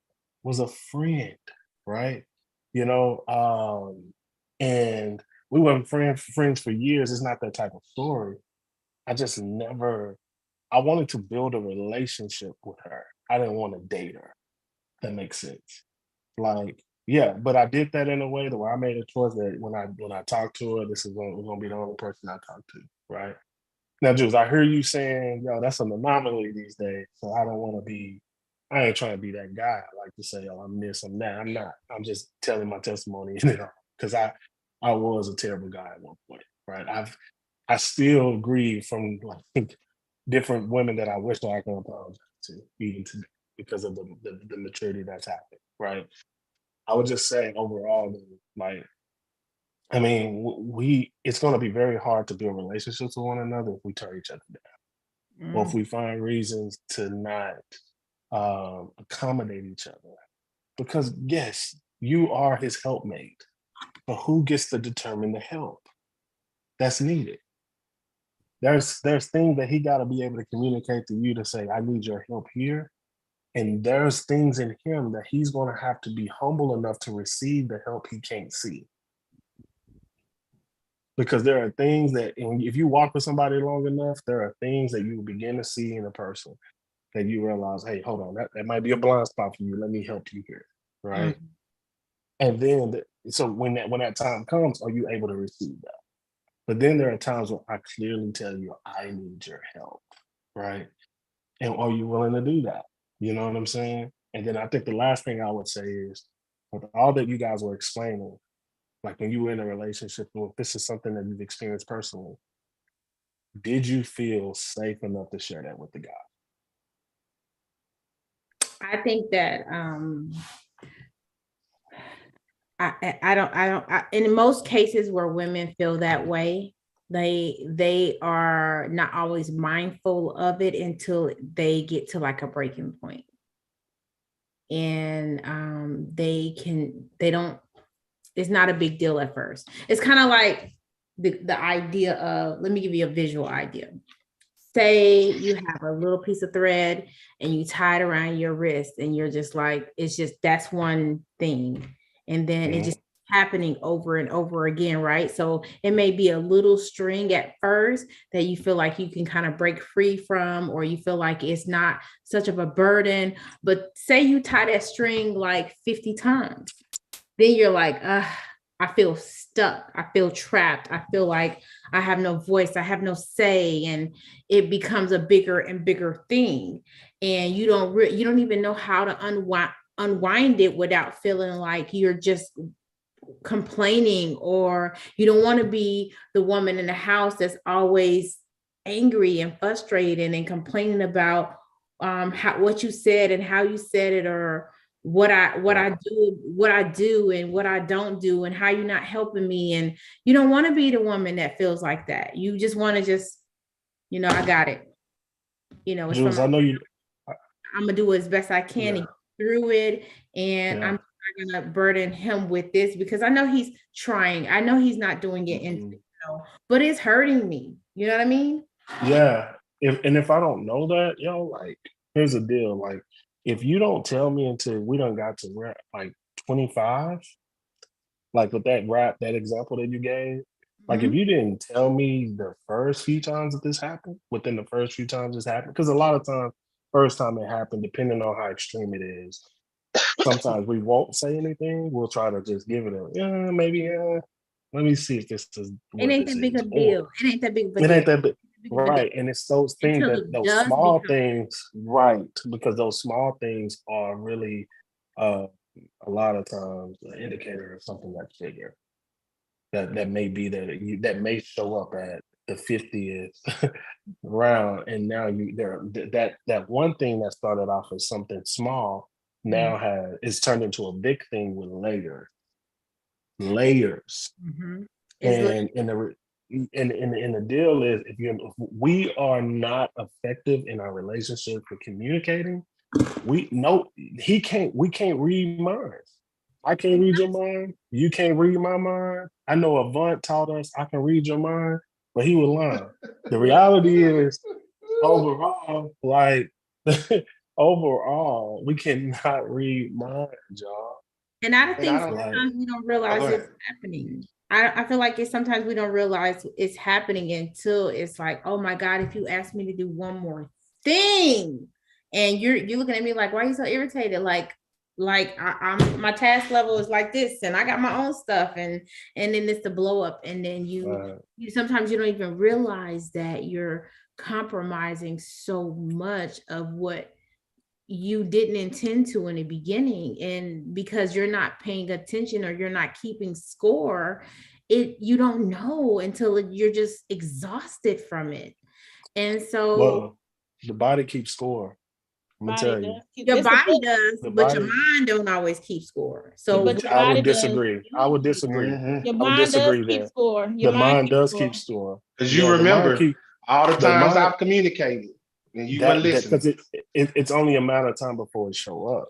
[SPEAKER 3] was a friend, right? You know, and we weren't friends for years. It's not that type of story. I just never I wanted to build a relationship with her. I didn't want to date her. That makes sense. Like, yeah, but I did that in a way that where I made a choice that when I talk to her, this is gonna be the only person I talk to, right? Now, Jules, I hear you saying, yo, that's an anomaly these days. So I don't want to be, I ain't trying to be that guy. I like to say, oh, I'm this, I'm that. I'm not. I'm just telling my testimony, you know, because I was a terrible guy at one point, right? I still grieve from like different women that I wish that I can apologize to, even today, because of the maturity that's happened, right? I would just say overall, like, I mean, it's going to be very hard to build relationships with one another if we tear each other down, or if we find reasons to not accommodate each other. Because yes, you are his helpmate, but who gets to determine the help that's needed? There's things that he got to be able to communicate to you to say, I need your help here. And there's things in him that he's going to have to be humble enough to receive the help he can't see. Because there are things that, if you walk with somebody long enough, there are things that you will begin to see in a person that you realize, hey, hold on, that might be a blind spot for you. Let me help you here, right? And then, so when that time comes, are you able to receive that? But then there are times where I clearly tell you, I need your help, right? And are you willing to do that? You know what I'm saying? And then I think the last thing I would say is, with all that you guys were explaining, like when you were in a relationship, if this is something that you've experienced personally, did you feel safe enough to share that with the guy?
[SPEAKER 4] I think that in most cases where women feel that way, they are not always mindful of it until they get to like a breaking point. And they don't, it's not a big deal at first. It's kind of like the idea of, let me give you a visual idea. Say you have a little piece of thread and you tie it around your wrist and you're just like, it's just, that's one thing. And then it just happening over and over again, right? So it may be a little string at first that you feel like you can kind of break free from, or you feel like it's not such of a burden. But say you tie that string like 50 times, then you're like, I feel stuck. I feel trapped. I feel like I have no voice. I have no say. And it becomes a bigger and bigger thing. And you don't even know how to unwind it without feeling like you're just complaining, or you don't want to be the woman in the house that's always angry and frustrated and complaining about what you said and how you said it, or what I do and what I don't do, and how you're not helping me. And you don't want to be the woman that feels like that. You just want to just, I got it. It's
[SPEAKER 3] Jules, I know you.
[SPEAKER 4] I'm gonna do as best I can to get through it, and I'm not gonna burden him with this because I know he's trying. I know he's not doing it intentional, but it's hurting me. You know what I mean?
[SPEAKER 3] Yeah. If I don't know that, like, here's the deal. Like, if you don't tell me until we done got to like 25, like with that example that you gave, like if you didn't tell me the first few times that this happened, within the first few times this happened, because a lot of times, first time it happened, depending on how extreme it is, sometimes we won't say anything. We'll try to just give it maybe, let me see if this is what
[SPEAKER 4] it ain't
[SPEAKER 3] this
[SPEAKER 4] that big
[SPEAKER 3] is.
[SPEAKER 4] a deal. It ain't that big of a
[SPEAKER 3] It
[SPEAKER 4] deal.
[SPEAKER 3] ain't that big. Right. And it's those things those small things, right? Because those small things are really a lot of times an indicator of something that's bigger. That may be that may show up at the 50th round. And now that one thing that started off as something small now is turned into a big thing with layers. layers.
[SPEAKER 4] Mhm.
[SPEAKER 3] And the deal is, if we are not effective in our relationship for communicating, we can't read minds. I can't read your mind. You can't read my mind. I know Avant taught us I can read your mind, but he was lying. The reality is, overall, like overall, we cannot read minds, y'all.
[SPEAKER 4] And I
[SPEAKER 1] And I
[SPEAKER 4] think
[SPEAKER 1] don't.
[SPEAKER 4] sometimes we don't
[SPEAKER 1] Oh, go
[SPEAKER 4] realize
[SPEAKER 1] ahead.
[SPEAKER 4] it's happening. I feel like sometimes we don't realize it's happening until it's like, oh my God, if you ask me to do one more thing, and you're looking at me like, why are you so irritated? I'm my task level is like this, and I got my own stuff, and then it's the blow up, and then you sometimes you don't even realize that you're compromising so much of what you didn't intend to in the beginning, and because you're not paying attention or you're not keeping score, you don't know until you're just exhausted from it. And so
[SPEAKER 3] the body keeps score. I'm gonna tell you.
[SPEAKER 4] Your body does, but your mind don't always keep score. So
[SPEAKER 3] I would disagree. I would disagree.
[SPEAKER 2] Your
[SPEAKER 3] I would
[SPEAKER 2] mind does
[SPEAKER 3] disagree
[SPEAKER 2] keep
[SPEAKER 3] there.
[SPEAKER 2] score.
[SPEAKER 3] The mind does keep score.
[SPEAKER 1] Because you remember all the times
[SPEAKER 3] mind,
[SPEAKER 1] I've communicated and you weren't listening.
[SPEAKER 3] Because it's only a matter of time before it show up.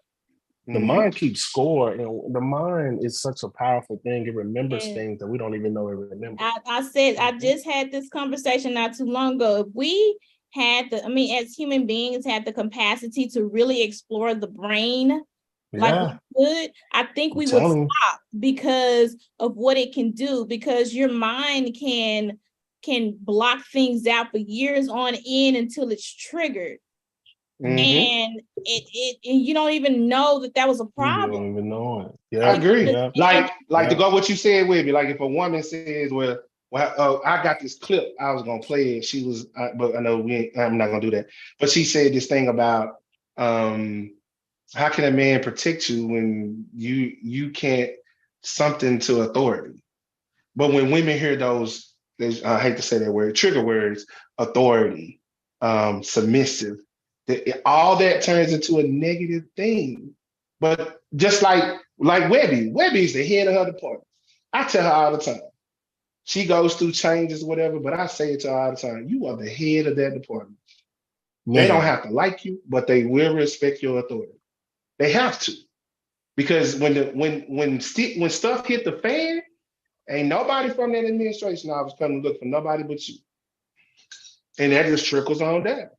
[SPEAKER 3] The mind keeps score, and the mind is such a powerful thing. It remembers things that we don't even know it remembers.
[SPEAKER 2] I just had this conversation not too long ago. If we had as human beings, had the capacity to really explore the brain like we could, I think we would stop because of what it can do, because your mind can block things out for years on end until it's triggered. And you don't even know that was a problem.
[SPEAKER 3] You don't even know it. Yeah,
[SPEAKER 1] I agree.
[SPEAKER 3] Yeah.
[SPEAKER 1] To go what you said with me. Like if a woman says, "Well, I got this clip. I was gonna play it." She was, but I know I'm not gonna do that. But she said this thing about, how can a man protect you when you can't something to authority? But when women hear those, I hate to say that word, trigger words, authority, submissive, all that turns into a negative thing. But just like Webby's the head of her department. I tell her all the time. She goes through changes, whatever, but I say it to her all the time. You are the head of that department. They don't have to like you, but they will respect your authority. They have to. Because when stuff hit the fan, ain't nobody from that administration office coming to look for nobody but you. And that just trickles on down.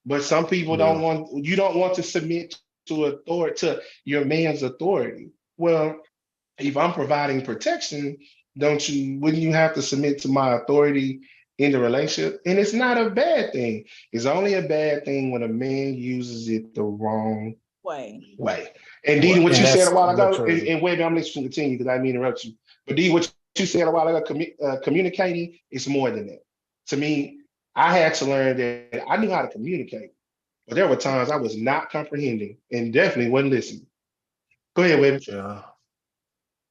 [SPEAKER 1] But some people don't want to submit to your man's authority. Well, if I'm providing protection, wouldn't you have to submit to my authority in the relationship? And it's not a bad thing. It's only a bad thing when a man uses it the wrong way. And Dee, what you said a while ago, and wait, I'm listening to continue because I didn't interrupt you. But Dee, what you said a while ago, communicating is more than that. To me, I had to learn that I knew how to communicate, but there were times I was not comprehending and definitely wasn't listening. Go ahead, Webby.
[SPEAKER 3] Yeah.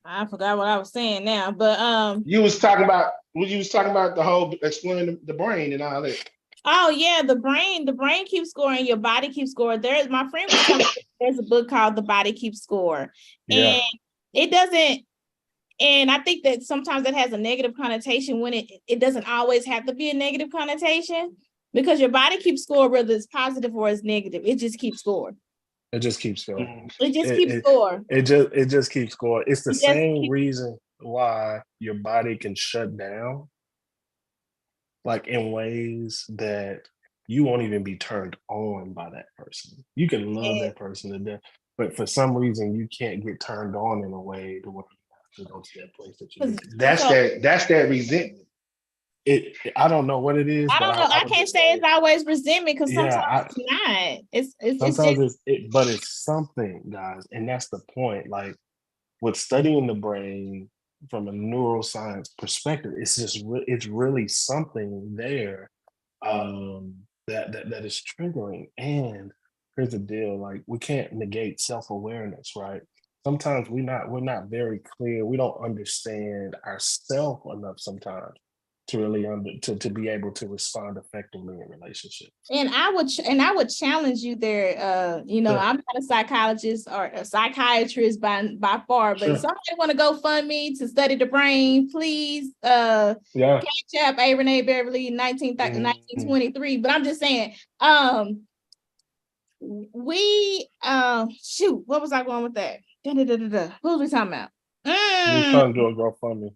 [SPEAKER 2] I forgot what I was saying now, but
[SPEAKER 1] you was talking about the whole exploring the brain and all that.
[SPEAKER 2] Oh yeah, the brain keeps scoring, your body keeps scoring. My friend was telling me there's a book called The Body Keeps Score. And it doesn't, and I think that sometimes it has a negative connotation when it doesn't always have to be a negative connotation, because your body keeps score whether it's positive or it's negative. It just keeps score.
[SPEAKER 3] It just keeps going.
[SPEAKER 2] It just keeps score.
[SPEAKER 3] It just keeps going. It's the same reason why your body can shut down, like in ways that you won't even be turned on by that person. You can love that person to death, but for some reason you can't get turned on in a way to where you have to go to that place that you.
[SPEAKER 1] That's that resentment.
[SPEAKER 3] I don't know what it is.
[SPEAKER 2] I don't know. I can't say it's always resentment, because sometimes it's not.
[SPEAKER 3] But it's something, guys, and that's the point. Like with studying the brain from a neuroscience perspective, it's really something there that is triggering. And here's the deal: like we can't negate self-awareness, right? Sometimes we're not very clear. We don't understand ourselves enough sometimes to really to be able to respond effectively in relationships.
[SPEAKER 2] And I would challenge you there. You know, I'm not a psychologist or a psychiatrist by far, but if somebody want to go fund me to study the brain, please catch up A. Renee Beverly 1923. But I'm just saying, shoot, what was I going with that? Who was we talking about?
[SPEAKER 3] You're trying to do a GoFundMe.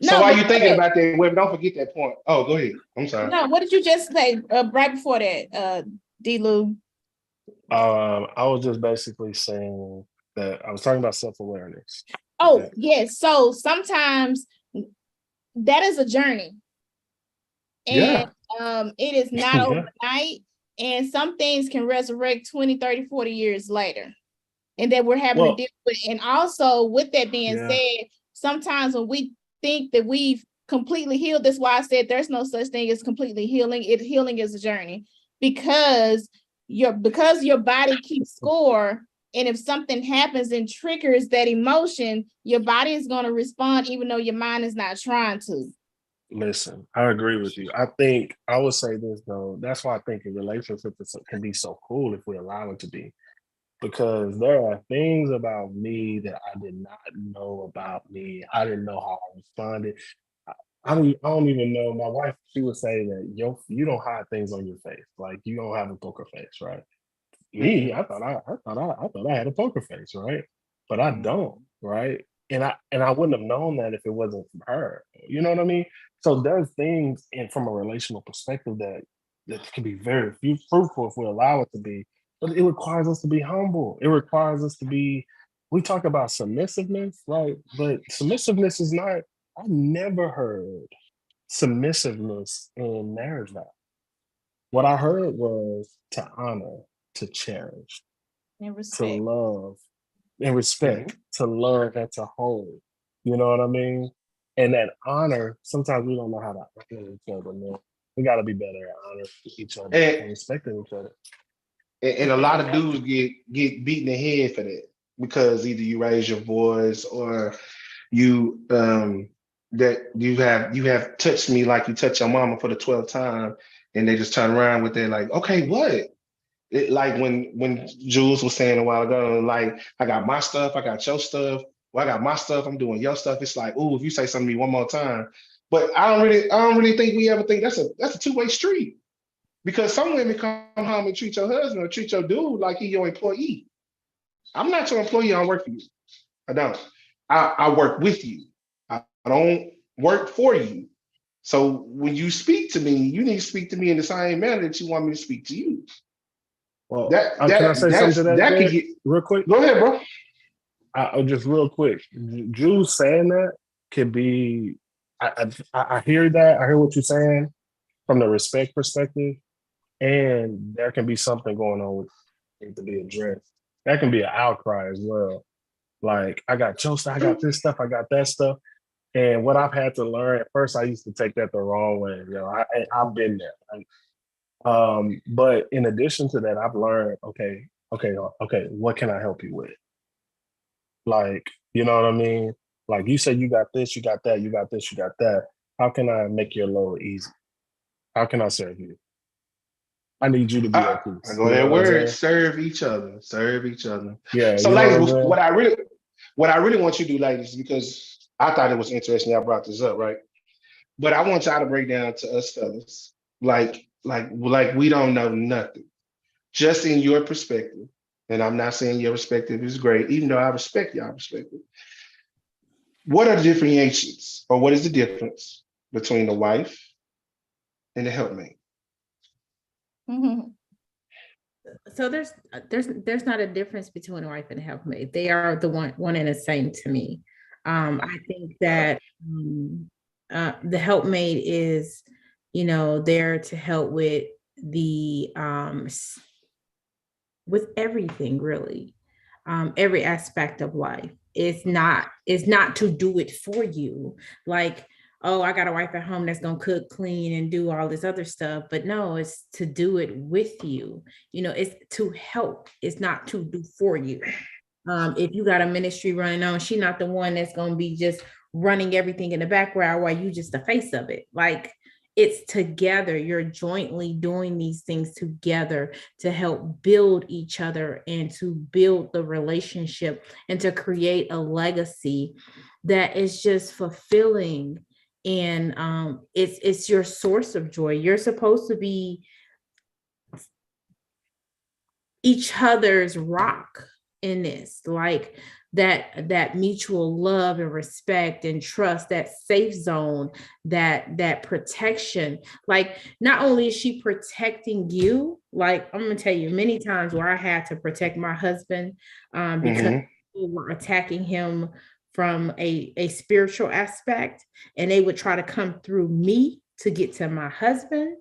[SPEAKER 1] So while you thinking about that, Web, don't forget that point. Oh, go ahead. I'm sorry.
[SPEAKER 2] No, what did you just say right before that, D-Lou?
[SPEAKER 3] I was just basically saying that I was talking about self-awareness.
[SPEAKER 2] Oh, yes. So sometimes that is a journey. And it is not overnight. And some things can resurrect 20, 30, 40 years later. And that we're having to deal with. And also, with that being said, sometimes when we think that we've completely healed, that's why I said there's no such thing as completely healing. Healing is a journey because your body keeps score. And if something happens and triggers that emotion, your body is going to respond, even though your mind is not trying to.
[SPEAKER 3] Listen, I agree with you. I think I would say this though. That's why I think a relationship can be so cool if we allow it to be. Because there are things about me that I did not know about me. I didn't know how I responded. I don't even know. My wife, she would say that you don't hide things on your face. Like you don't have a poker face, right? Me, I thought I had a poker face, right? But I don't, right? And I wouldn't have known that if it wasn't from her. You know what I mean? So there's things from a relational perspective that can be very fruitful if we allow it to be. But it requires us to be humble. It requires us to be, we talk about submissiveness, right? But submissiveness is not, I never heard submissiveness in marriage vow. What I heard was to honor, to cherish, to love, and respect, to learn and to hold. You know what I mean? And that honor, sometimes we don't know how to honor each other, man. We got to be better at honoring each other and respecting each other.
[SPEAKER 1] And a lot of dudes get beat in the head for that because either you raise your voice or you that you have touched me like you touched your mama for the 12th time, and they just turn around with that like, okay, what? Like when Jules was saying a while ago, like I got my stuff, I got your stuff. Well, I got my stuff, I'm doing your stuff. It's like, oh, if you say something to me one more time, but I don't really think we ever think that's a two-way street. Because some women come home and treat your husband or treat your dude like he's your employee. I'm not your employee, I don't work for you. I don't. I work with you. I don't work for you. So when you speak to me, you need to speak to me in the same manner that you want me to speak to you.
[SPEAKER 3] Well, can I say something to that could get, real quick?
[SPEAKER 1] Go ahead, bro.
[SPEAKER 3] Just real quick. Jules saying that could be, I hear that. I hear what you're saying from the respect perspective. And there can be something going on with it to be addressed. That can be an outcry as well. Like, I got your stuff, I got this stuff, I got that stuff. And what I've had to learn, at first I used to take that the wrong way. You know, I've been there. But in addition to that, I've learned, okay, what can I help you with? Like, you know what I mean? Like you said, you got this, you got that, you got this, you got that. How can I make your load easy? How can I serve you? I need you to be at peace.
[SPEAKER 1] I go that word, serve each other. Serve each other.
[SPEAKER 3] Yeah.
[SPEAKER 1] So ladies, what I really want you to do, ladies, because I thought it was interesting I brought this up, right? But I want y'all to break down to us fellas, like we don't know nothing. Just in your perspective. And I'm not saying your perspective is great, even though I respect y'all perspective. What are the differentiations, or what is the difference between the wife and the helpmate?
[SPEAKER 4] Mm-hmm. So there's not a difference between a wife and a helpmate. They are the one and the same to me. I think that the helpmate is, there to help with with everything, really, every aspect of life. It's not to do it for you, like, oh, I got a wife at home that's gonna cook, clean, and do all this other stuff. But no, it's to do it with you. It's to help. It's not to do for you. If you got a ministry running on, she's not the one that's gonna be just running everything in the background while you just the face of it. Like, it's together. You're jointly doing these things together to help build each other and to build the relationship and to create a legacy that is just fulfilling. And it's your source of joy. You're supposed to be each other's rock in this, like that mutual love and respect and trust, that safe zone, that protection. Like, not only is she protecting you, like, I'm gonna tell you many times where I had to protect my husband because people were attacking him from a spiritual aspect, and they would try to come through me to get to my husband.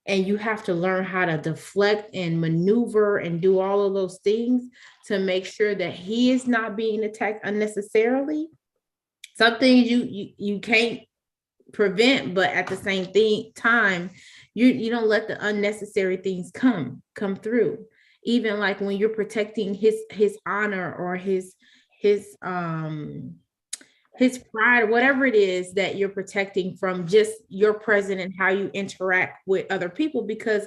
[SPEAKER 4] And you have to learn how to deflect and maneuver and do all of those things to make sure that he is not being attacked unnecessarily. Some things you can't prevent, but at the same time, you don't let the unnecessary things come through. Even like when you're protecting his honor or his pride, whatever it is that you're protecting from just your presence and how you interact with other people, because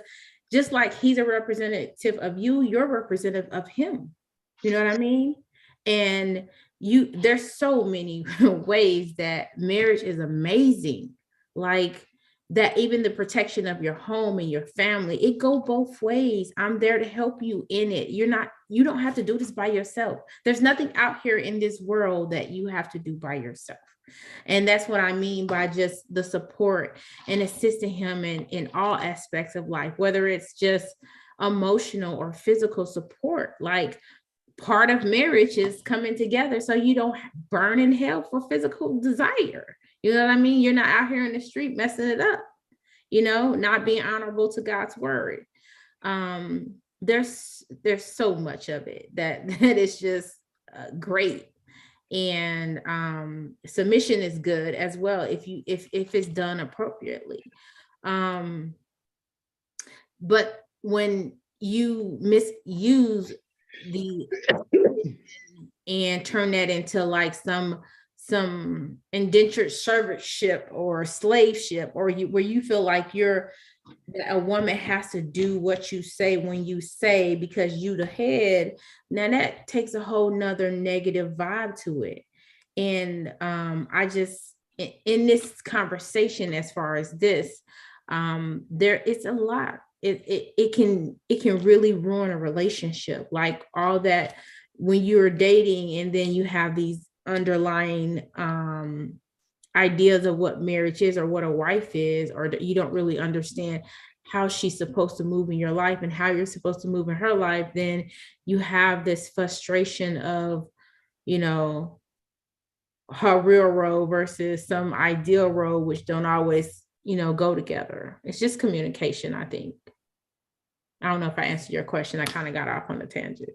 [SPEAKER 4] just like he's a representative of you, you're representative of him. You know what I mean? And there's so many ways that marriage is amazing. Like that, even the protection of your home and your family, it go both ways. I'm there to help you in it. You don't have to do this by yourself. There's nothing out here in this world that you have to do by yourself. And that's what I mean by just the support and assisting him in all aspects of life, whether it's just emotional or physical support. Like, part of marriage is coming together so you don't burn in hell for physical desire. You know what I mean? You're not out here in the street messing it up, not being honorable to God's word. There's so much of it that is just great. And submission is good as well if it's done appropriately. But when you misuse and turn that into like some indentured servitorship or slaveship, or where you feel like a woman has to do what you say when you say because you the head, now that takes a whole nother negative vibe to it. And I just, in this conversation, as far as this, it's a lot. It can really ruin a relationship, like all that when you're dating and then you have these underlying ideas of what marriage is or what a wife is, or that you don't really understand how she's supposed to move in your life and how you're supposed to move in her life, then you have this frustration of, her real role versus some ideal role, which don't always, go together. It's just communication, I think. I don't know if I answered your question. I kind of got off on a tangent.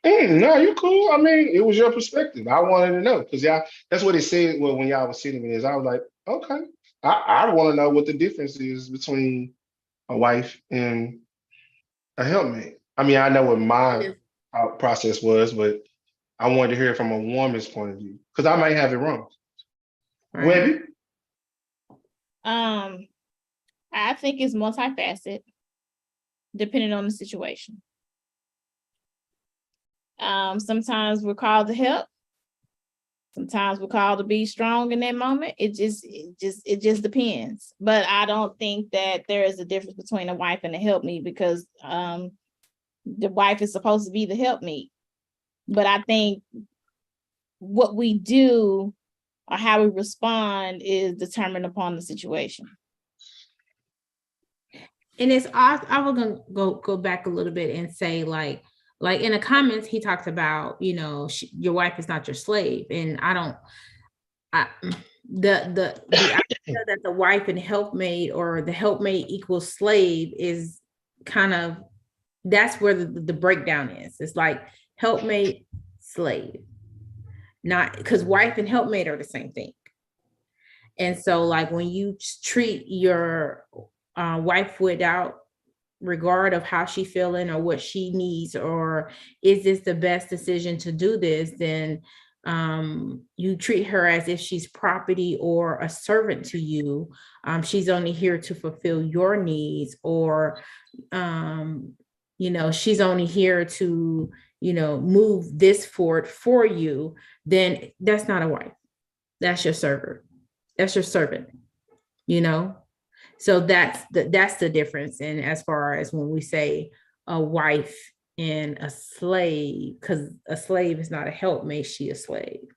[SPEAKER 1] No, you're cool. I mean, it was your perspective. I wanted to know because that's what it said. Well, when y'all was sitting in this, I was like, okay, I want to know what the difference is between a wife and a helpmate. I mean, I know what my process was, but I wanted to hear it from a woman's point of view because I might have it wrong.
[SPEAKER 4] Right.
[SPEAKER 2] Webby? I think it's multifaceted, depending on the situation. Sometimes we're called to help. Sometimes we're called to be strong in that moment. It just depends. But I don't think that there is a difference between a wife and a helpmeet, because the wife is supposed to be the helpmeet. But I think what we do or how we respond is determined upon the situation.
[SPEAKER 4] And it's, I was gonna go back a little bit and say, like in the comments, he talks about, your wife is not your slave. And the idea that the wife and helpmate or the helpmate equals slave is kind of, that's where the breakdown is. It's like helpmate, slave, not, because wife and helpmate are the same thing. And so like when you treat your wife without regard of how she feeling or what she needs, or is this the best decision to do this, then You treat her as if she's property or a servant to you. She's only here to fulfill your needs, or she's only here to move this forward for you, then that's not a wife. That's your server. That's your servant. So that's the difference. And as far as when we say a wife and a slave, because a slave is not a helpmate, she a slave.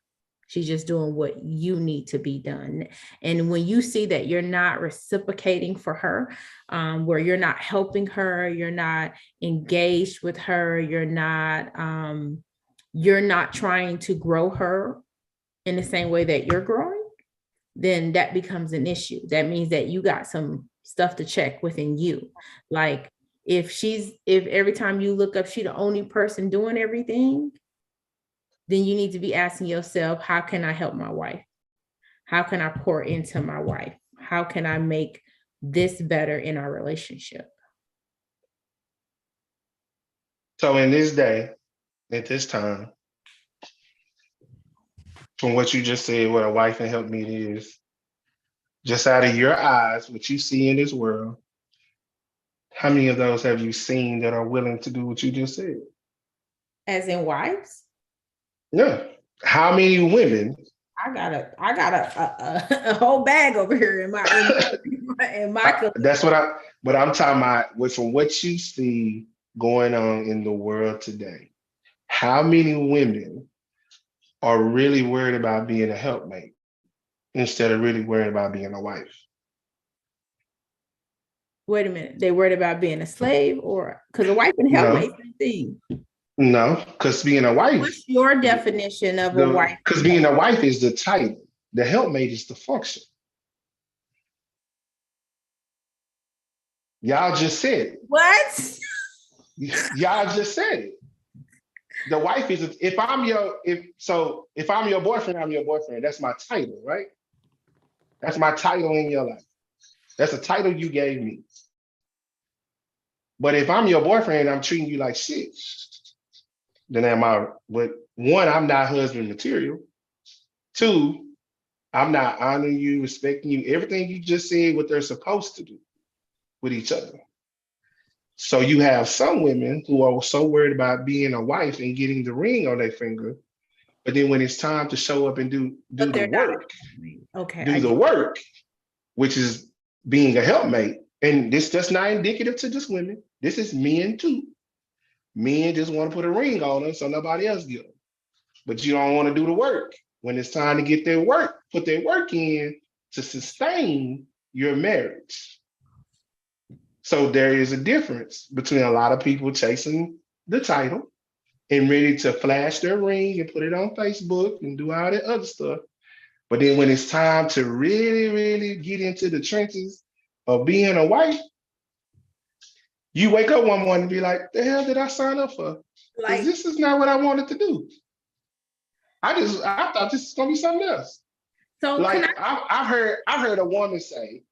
[SPEAKER 4] She's just doing what you need to be done. And when you see that you're not reciprocating for her, where you're not helping her, you're not engaged with her, you're not trying to grow her in the same way that you're growing, then that becomes an issue. That means that you got some stuff to check within you. Like if every time you look up, she's the only person doing everything, then you need to be asking yourself, how can I help my wife? How can I pour into my wife? How can I make this better in our relationship?
[SPEAKER 1] So in this day, at this time, from what you just said, what a wife and helpmeet is, just out of your eyes, what you see in this world, how many of those have you seen that are willing to do what you just said?
[SPEAKER 4] As in wives?
[SPEAKER 1] Yeah. How many women?
[SPEAKER 4] I got a whole bag over here in my
[SPEAKER 1] That's what I'm talking about. From what you see going on in the world today, how many women are really worried about being a helpmate instead of really worried about being a wife?
[SPEAKER 4] Wait a minute. They worried about being a slave, or because a wife and helpmate same thing?
[SPEAKER 1] No, because being a wife.
[SPEAKER 4] What's your definition of a wife?
[SPEAKER 1] Because being a wife is the title. The helpmate is the function. Y'all just said it.
[SPEAKER 4] What?
[SPEAKER 1] Y'all just said it. The wife is, if I'm your boyfriend, I'm your boyfriend. That's my title, right? That's my title in your life. That's a title you gave me. But if I'm your boyfriend, I'm treating you like shit. Then I'm not husband material. 2, I'm not honoring you, respecting you, everything you just said, what they're supposed to do with each other. So you have some women who are so worried about being a wife and getting the ring on their finger, but then when it's time to show up and do the work, the work, which is being a helpmate. And that's not indicative to just women. This is men too. Men just want to put a ring on them so nobody else gets them. But you don't want to do the work. When it's time to get their work, put their work in to sustain your marriage. So there is a difference between a lot of people chasing the title and ready to flash their ring and put it on Facebook and do all that other stuff. But then when it's time to really, really get into the trenches of being a wife, you wake up one morning and be like, the hell did I sign up for? Because this is not what I wanted to do. I thought this was gonna be something else. So like I've heard a woman say,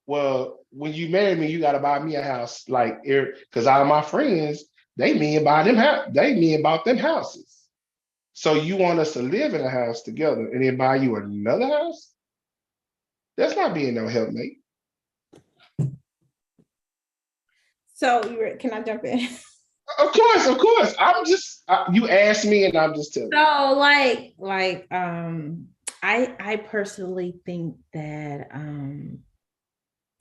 [SPEAKER 1] well, when you marry me, you gotta buy me a house. Like, because all of my friends, they bought them houses. So you want us to live in a house together and then buy you another house? That's not being no helpmate.
[SPEAKER 4] So can I jump in?
[SPEAKER 1] Of course. I'm just you asked me and I'm just telling you.
[SPEAKER 4] So I personally think that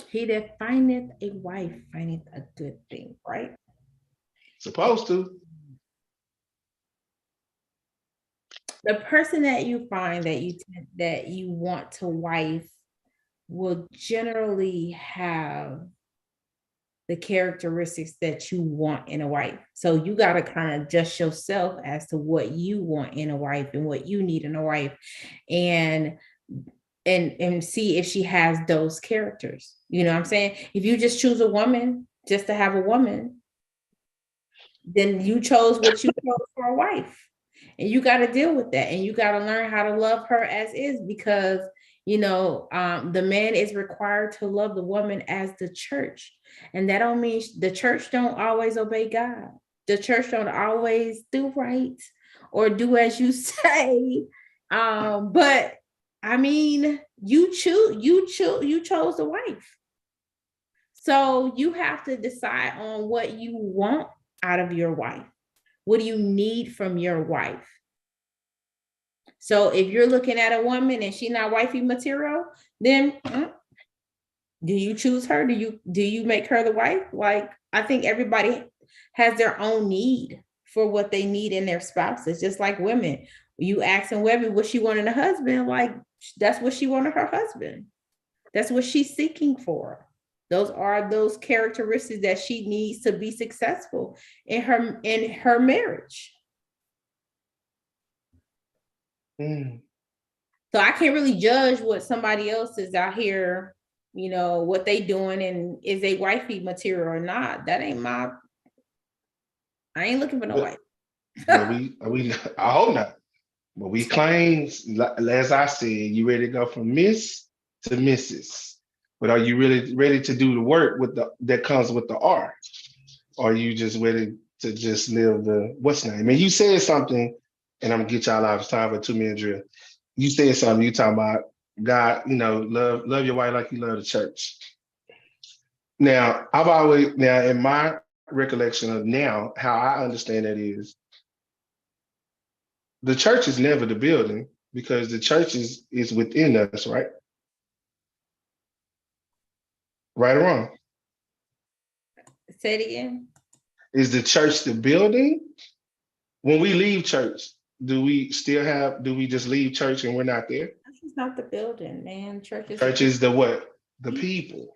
[SPEAKER 4] he that findeth a wife findeth a good thing, right?
[SPEAKER 1] Supposed to.
[SPEAKER 4] The person that you find that you want to wife will generally have the characteristics that you want in a wife. So you got to kind of adjust yourself as to what you want in a wife and what you need in a wife, and see if she has those characters. You know what I'm saying? If you just choose a woman just to have a woman, then you chose what you chose for a wife. And you got to deal with that. And you got to learn how to love her as is, because, the man is required to love the woman as the church. And that don't mean the church don't always obey God. The church don't always do right or do as you say. But I mean, you chose the wife. So you have to decide on what you want out of your wife. What do you need from your wife? So if you're looking at a woman and she's not wifey material, then do you choose her? Do you make her the wife? Like, I think everybody has their own need for what they need in their spouses, just like women. You asking women what she wanted a husband, like that's what she wanted her husband. That's what she's seeking for. Those are those characteristics that she needs to be successful in her marriage. So I can't really judge what somebody else is out here, what they doing and is they wifey material or not. That ain't I ain't looking for no wife.
[SPEAKER 1] But I hope not. But we claim, as I said, you ready to go from Miss to Mrs. But are you really ready to do the work that comes with the R? Or are you just ready to just live the what's name? And you said something, and I'm gonna get y'all out of time for 2 minute drill. You said something, you talking about God, love your wife like you love the church. Now, in my recollection of now, how I understand that is, the church is never the building because the church is within us, right? Right or wrong?
[SPEAKER 4] Say it again.
[SPEAKER 1] Is the church the building? When we leave church, do we just leave church and we're not there?
[SPEAKER 4] It's not the building, man. Church
[SPEAKER 1] is the what? The people.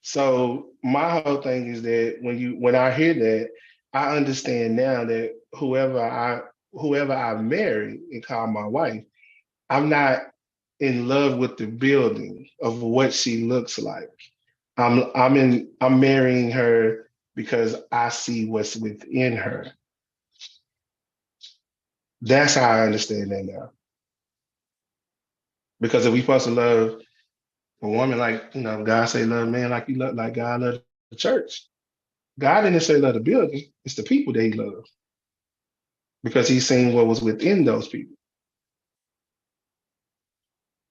[SPEAKER 1] So my whole thing is that when I hear that, I understand now that whoever I marry and call my wife, I'm not in love with the building of what she looks like. I'm marrying her because I see what's within her. That's how I understand that now. Because if we supposed to love a woman like, God say love a man like you love, like God love the church. God didn't say love the building, it's the people that he loved. Because he's seen what was within those people.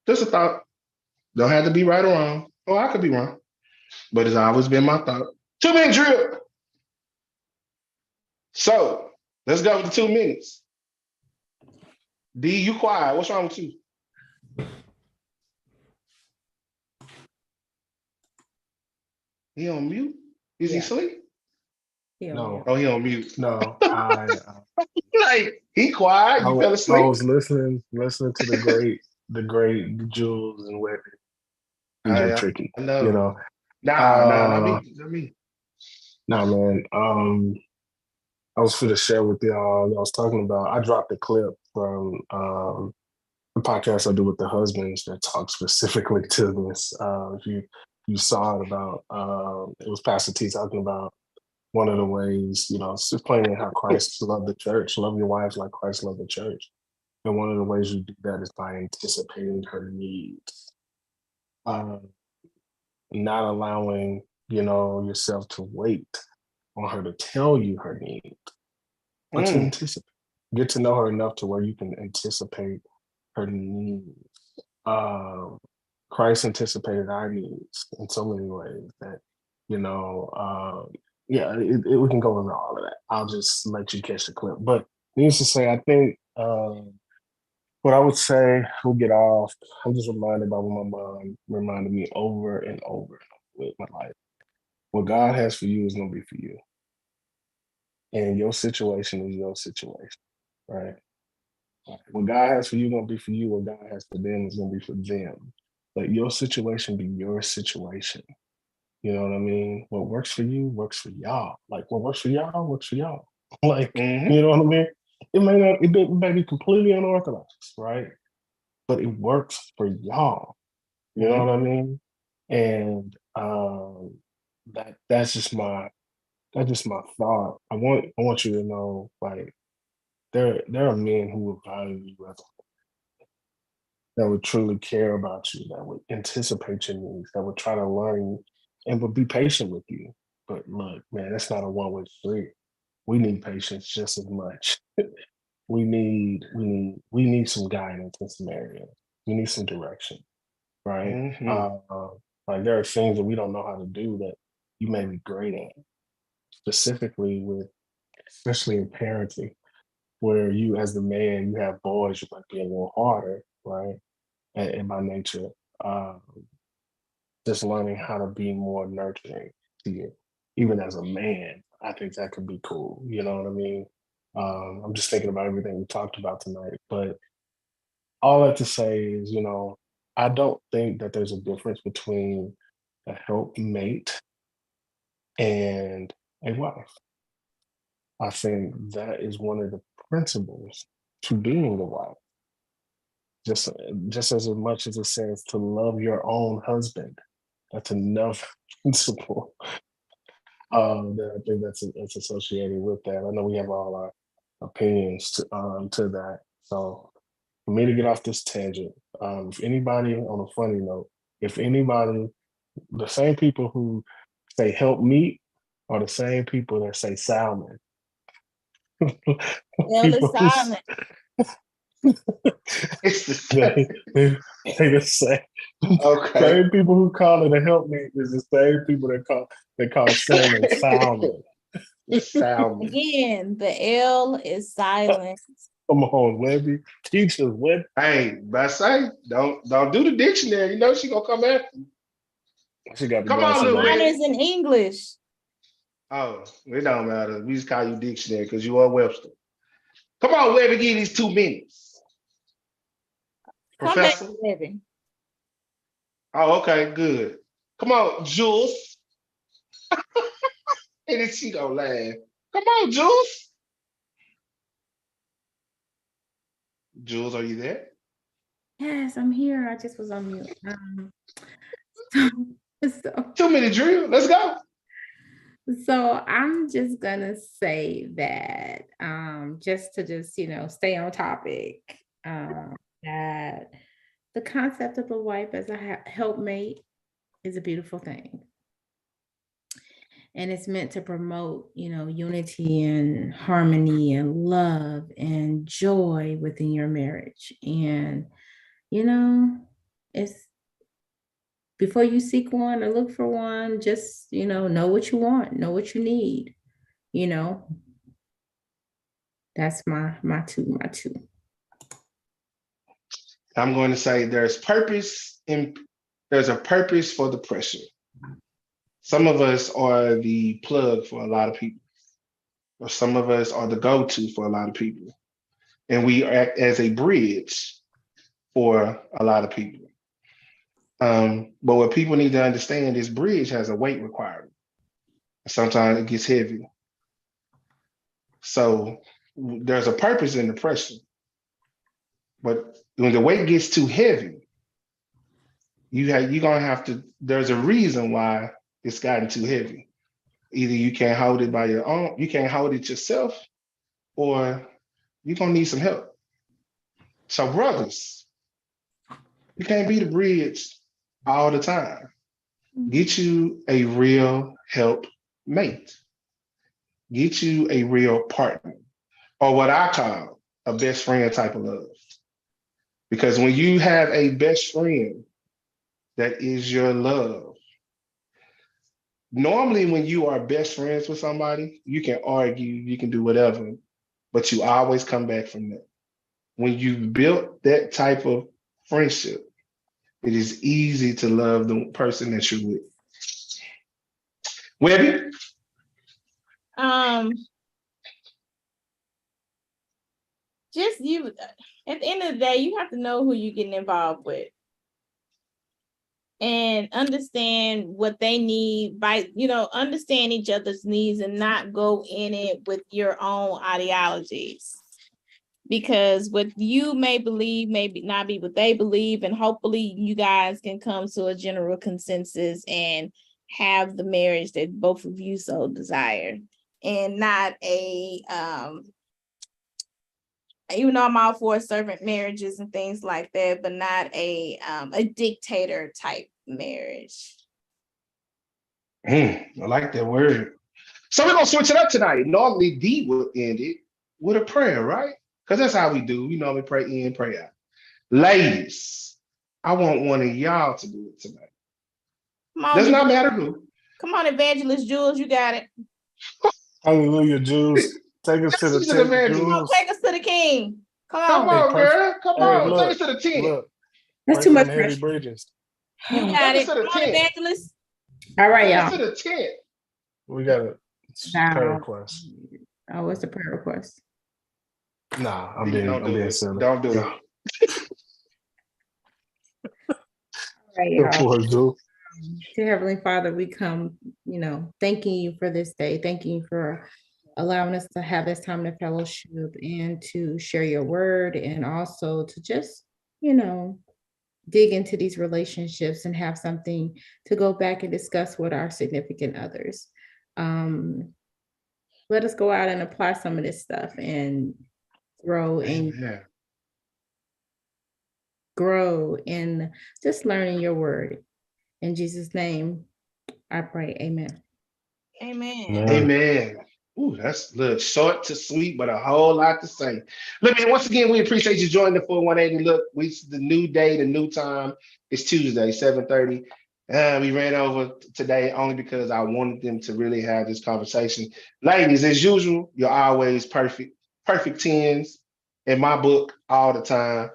[SPEAKER 1] Just a thought. Don't have to be right or wrong. Oh, I could be wrong. But it's always been my thought. 2 minute drill. So let's go with the 2 minutes. D, you quiet. What's wrong with you? He on mute? Is he asleep?
[SPEAKER 3] No.
[SPEAKER 1] Oh, he on mute.
[SPEAKER 3] No,
[SPEAKER 1] like he quiet. You fell asleep.
[SPEAKER 3] I was listening to the great Jules and Webby. DJ Tricky.
[SPEAKER 1] I know.
[SPEAKER 3] You know.
[SPEAKER 1] Not me.
[SPEAKER 3] Nah, man. I was for to share with y'all. I was talking about. I dropped a clip from the podcast I do with the husbands that talk specifically to this. If you saw it about, it was Pastor T talking about one of the ways, it's explaining how Christ loved the church. Love your wives like Christ loved the church. And one of the ways you do that is by anticipating her needs. Not allowing, yourself to wait on her to tell you her needs, but to anticipate. Get to know her enough to where you can anticipate her needs. Christ anticipated our needs in so many ways that, we can go into all of that. I'll just let you catch the clip. But needless to say, I think what I would say, we'll get off. I'm just reminded by what my mom reminded me over and over with my life. What God has for you is going to be for you. And your situation is your situation, right? What God has for you is going to be for you. What God has for them is going to be for them. Let your situation be your situation. You know what I mean? What works for you works for y'all. Like what works for y'all works for y'all. Like, you know what I mean? It may be completely unorthodox, right? But it works for y'all. You know what I mean? And that's just my thought. I want you to know, like, there are men who will value you as a that would truly care about you, that would anticipate your needs, that would try to learn you and would be patient with you. But look, man, that's not a one-way street. We need patience just as much we need some guidance in some areas. We need some direction, right? Like there are things that we don't know how to do that you may be great at, specifically especially in parenting, where you as the man, you have boys, you might be a little harder, right? And by nature, just learning how to be more nurturing to you, even as a man, I think that could be cool. You know what I mean? I'm just thinking about everything we talked about tonight, but all that to say is, I don't think that there's a difference between a helpmate and a wife. I think that is one of the principles to being a wife. Just as much as it says to love your own husband, that's another principle that I think that's associated with that. I know we have all our opinions to that. So for me to get off this tangent, if anybody, on a funny note, the same people who say help meet are the same people that say salmon.
[SPEAKER 2] L is silent.
[SPEAKER 1] It's the same.
[SPEAKER 3] They the same.
[SPEAKER 1] Okay.
[SPEAKER 3] Same people who call it a helpmate is the same people that call salmon salmon. Salmon.
[SPEAKER 2] Again, the L is silent.
[SPEAKER 3] Come on, Webby. Teach us, Webby.
[SPEAKER 1] Hey, but I say, don't do the dictionary. You know she gonna come after you.
[SPEAKER 3] She got the
[SPEAKER 1] Come on, little
[SPEAKER 2] Mine
[SPEAKER 1] Webby.
[SPEAKER 2] is in English.
[SPEAKER 1] Oh, it don't matter. We just call you dictionary because you are Webster. Come on, Webby, give these 2 minutes.
[SPEAKER 2] Come back,
[SPEAKER 1] Professor.
[SPEAKER 2] Webby.
[SPEAKER 1] Oh, okay, good. Come on, Jules. And then she gonna laugh. Come on, Jules. Jules, are you there?
[SPEAKER 4] Yes, I'm here. I just was on mute. So
[SPEAKER 1] 2 minute drill. Let's go.
[SPEAKER 4] So I'm just gonna say that just to stay on topic, that the concept of a wife as a helpmate is a beautiful thing. And it's meant to promote, unity and harmony and love and joy within your marriage. And, it's before you seek one or look for one, just, know what you want, know what you need, That's my two.
[SPEAKER 1] I'm going to say there's a purpose for the pressure. Some of us are the plug for a lot of people, or some of us are the go-to for a lot of people. And we act as a bridge for a lot of people. But what people need to understand is bridge has a weight requirement. Sometimes it gets heavy. So there's a purpose in the pressure. But when the weight gets too heavy, you're gonna have to, there's a reason why it's gotten too heavy. Either you can't hold it by your own, you can't hold it yourself, or you're gonna need some help. So brothers, you can't be the bridge all the time. Get you a real help mate. Get you a real partner, or what I call a best friend type of love. Because when you have a best friend that is your love, normally when you are best friends with somebody, you can argue, you can do whatever, but you always come back from that. When you've built that type of friendship, it is easy to love the person that you're with. Webby?
[SPEAKER 2] Just you, at the end of the day, you have to know who you're getting involved with and understand what they need by, understand each other's needs and not go in it with your own ideologies. Because what you may believe may not be what they believe, and hopefully you guys can come to a general consensus and have the marriage that both of you so desire, and not a even though I'm all for servant marriages and things like that, but not a dictator type marriage.
[SPEAKER 1] I like that word. So we're gonna switch it up tonight. Normally, D would end it with a prayer, right? Because that's how we do. We normally pray in, pray out. Ladies, I want one of y'all to do it tonight.
[SPEAKER 2] Come on,
[SPEAKER 1] Does not matter who.
[SPEAKER 2] Come on, Evangelist Jules, you got it.
[SPEAKER 3] Hallelujah, Jules. Take us to the
[SPEAKER 1] She's an
[SPEAKER 3] tent,
[SPEAKER 1] evangelist.
[SPEAKER 3] Jules.
[SPEAKER 2] Take us to the King.
[SPEAKER 1] Come
[SPEAKER 2] on.
[SPEAKER 1] on, girl. Come on.
[SPEAKER 3] Look,
[SPEAKER 1] Take us to the tent.
[SPEAKER 3] Look,
[SPEAKER 4] That's too much
[SPEAKER 3] heavy
[SPEAKER 4] pressure.
[SPEAKER 3] bridges.
[SPEAKER 2] You got
[SPEAKER 1] Take
[SPEAKER 2] it.
[SPEAKER 1] us to the
[SPEAKER 2] Come on,
[SPEAKER 1] tent.
[SPEAKER 2] Evangelist.
[SPEAKER 4] All right,
[SPEAKER 1] Take
[SPEAKER 4] y'all.
[SPEAKER 1] us to the tent.
[SPEAKER 3] We got a prayer request.
[SPEAKER 4] Oh, what's the prayer request?
[SPEAKER 3] Nah, I'm being silly.
[SPEAKER 1] Don't do it.
[SPEAKER 4] All right, y'all. Dear Heavenly Father, we come, thanking you for this day. Thanking you for allowing us to have this time of fellowship and to share your word, and also to just, dig into these relationships and have something to go back and discuss with our significant others. Let us go out and apply some of this stuff and grow in just learning your word. In Jesus' name, I pray. Amen.
[SPEAKER 1] Amen. Ooh, that's short to sweet, but a whole lot to say. Look, man, once again, we appreciate you joining the 4180. Look, the new day, the new time. It's Tuesday, 7:30. We ran over today only because I wanted them to really have this conversation. Ladies, as usual, you're always perfect 10s in my book all the time.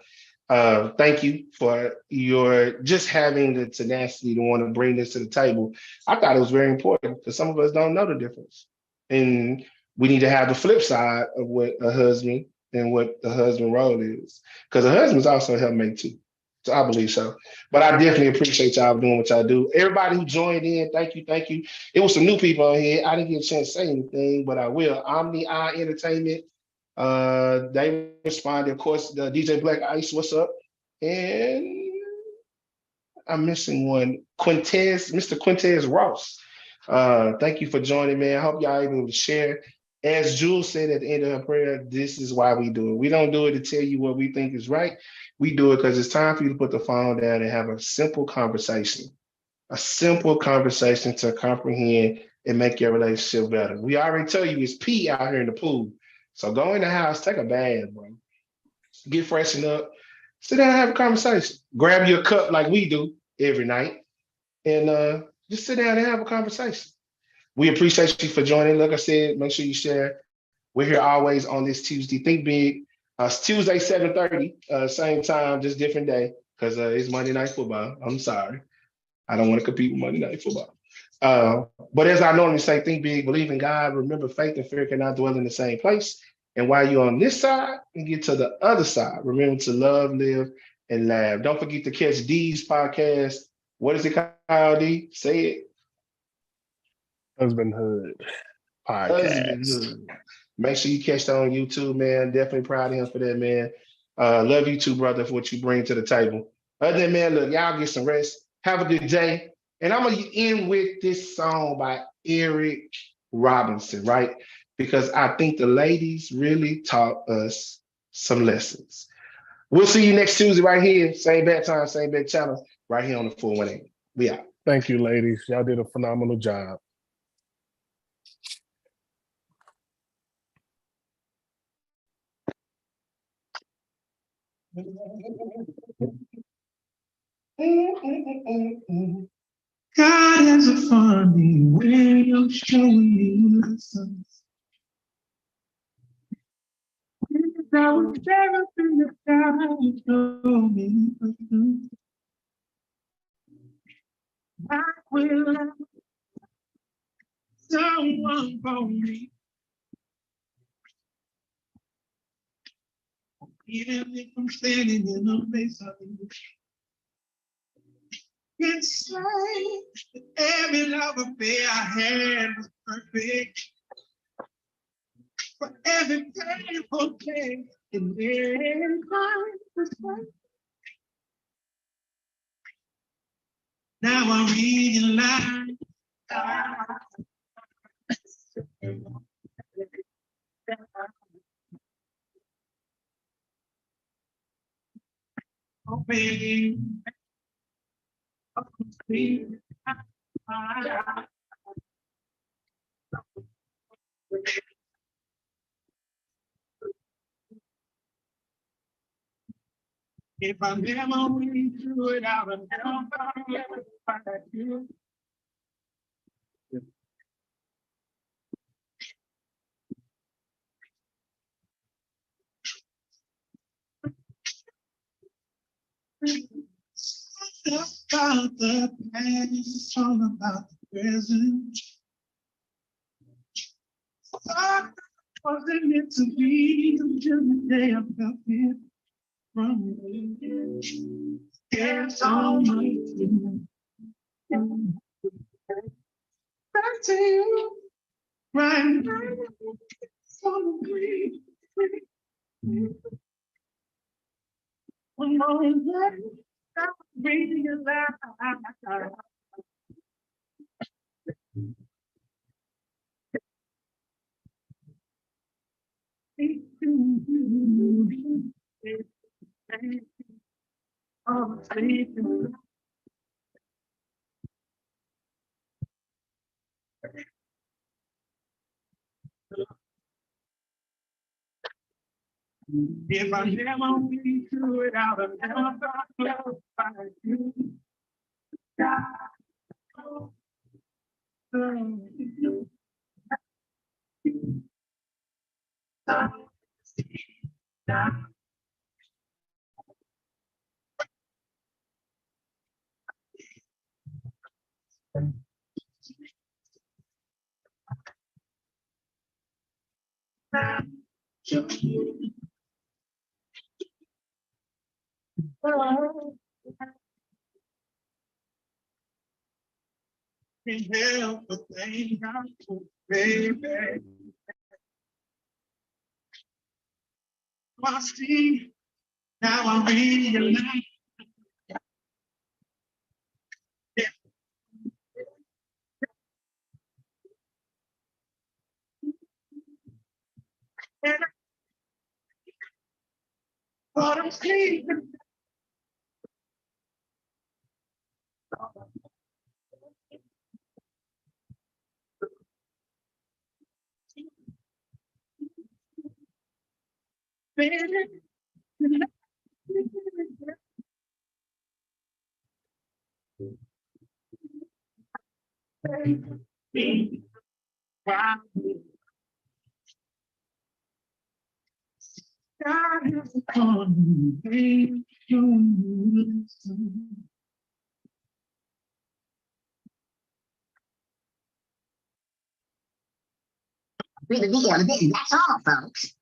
[SPEAKER 1] Thank you for your just having the tenacity to want to bring this to the table. I thought it was very important because some of us don't know the difference. And we need to have the flip side of what a husband and what the husband role is. Because a husband's also a helpmate too. So I believe so. But I definitely appreciate y'all doing what y'all do. Everybody who joined in, thank you, thank you. It was some new people on here. I didn't get a chance to say anything, but I will. Omni Eye Entertainment. They responded, of course, the DJ Black Ice, what's up? And I'm missing one. Mr. Quintez Ross. Thank you for joining, man. I hope y'all able to share. As Jules said at the end of her prayer, this is why we do it. We don't do it to tell you what we think is right. We do it because it's time for you to put the phone down and have a simple conversation. A simple conversation to comprehend and make your relationship better. We already tell you it's pee out here in the pool. So go in the house, take a bath, bro. Get freshened up, sit down and have a conversation. Grab your cup like we do every night and just sit down and have a conversation. We appreciate you for joining. Like I said, make sure you share. We're here always on this Tuesday. Think big. It's Tuesday, 7:30, same time, just different day, because it's Monday Night Football. I'm sorry. I don't want to compete with Monday Night Football. But as I normally say, think big, believe in God. Remember, faith and fear cannot dwell in the same place. And while you're on this side and get to the other side, remember to love, live, and laugh. Don't forget to catch D's podcast. What is it called, D? Say it.
[SPEAKER 3] Husbandhood podcast.
[SPEAKER 1] Husbandhood. Make sure you catch that on YouTube, man. Definitely proud of him for that, man. Love you too, brother, for what you bring to the table. Other than man, look, y'all get some rest. Have a good day. And I'm going to end with this song by Eric Robinson, right? Because I think the ladies really taught us some lessons. We'll see you next Tuesday right here. Same bad time, same bad channel, right here on the 418. We out.
[SPEAKER 3] Thank you, ladies. Y'all did a phenomenal job.
[SPEAKER 1] God has a funny way of showing you lessons. That was everything that God told me. I will have someone for me. Even if I'm standing in a place of can say that every love affair I had was perfect. For every painful day, and then was right. Now I realize oh baby, If I never went through it, I would never find you. It's about the past, it's all about the present. I wasn't meant to be until the day I felt it from you. It's all my back to you right now. So great. One more day, I realize. If I never went through it, I would never find you. Can't help but think I'm so baby. I see, now I realize. What I'm sleeping. Baby. Baby. Wow. God is calling me. Really, that's all, folks.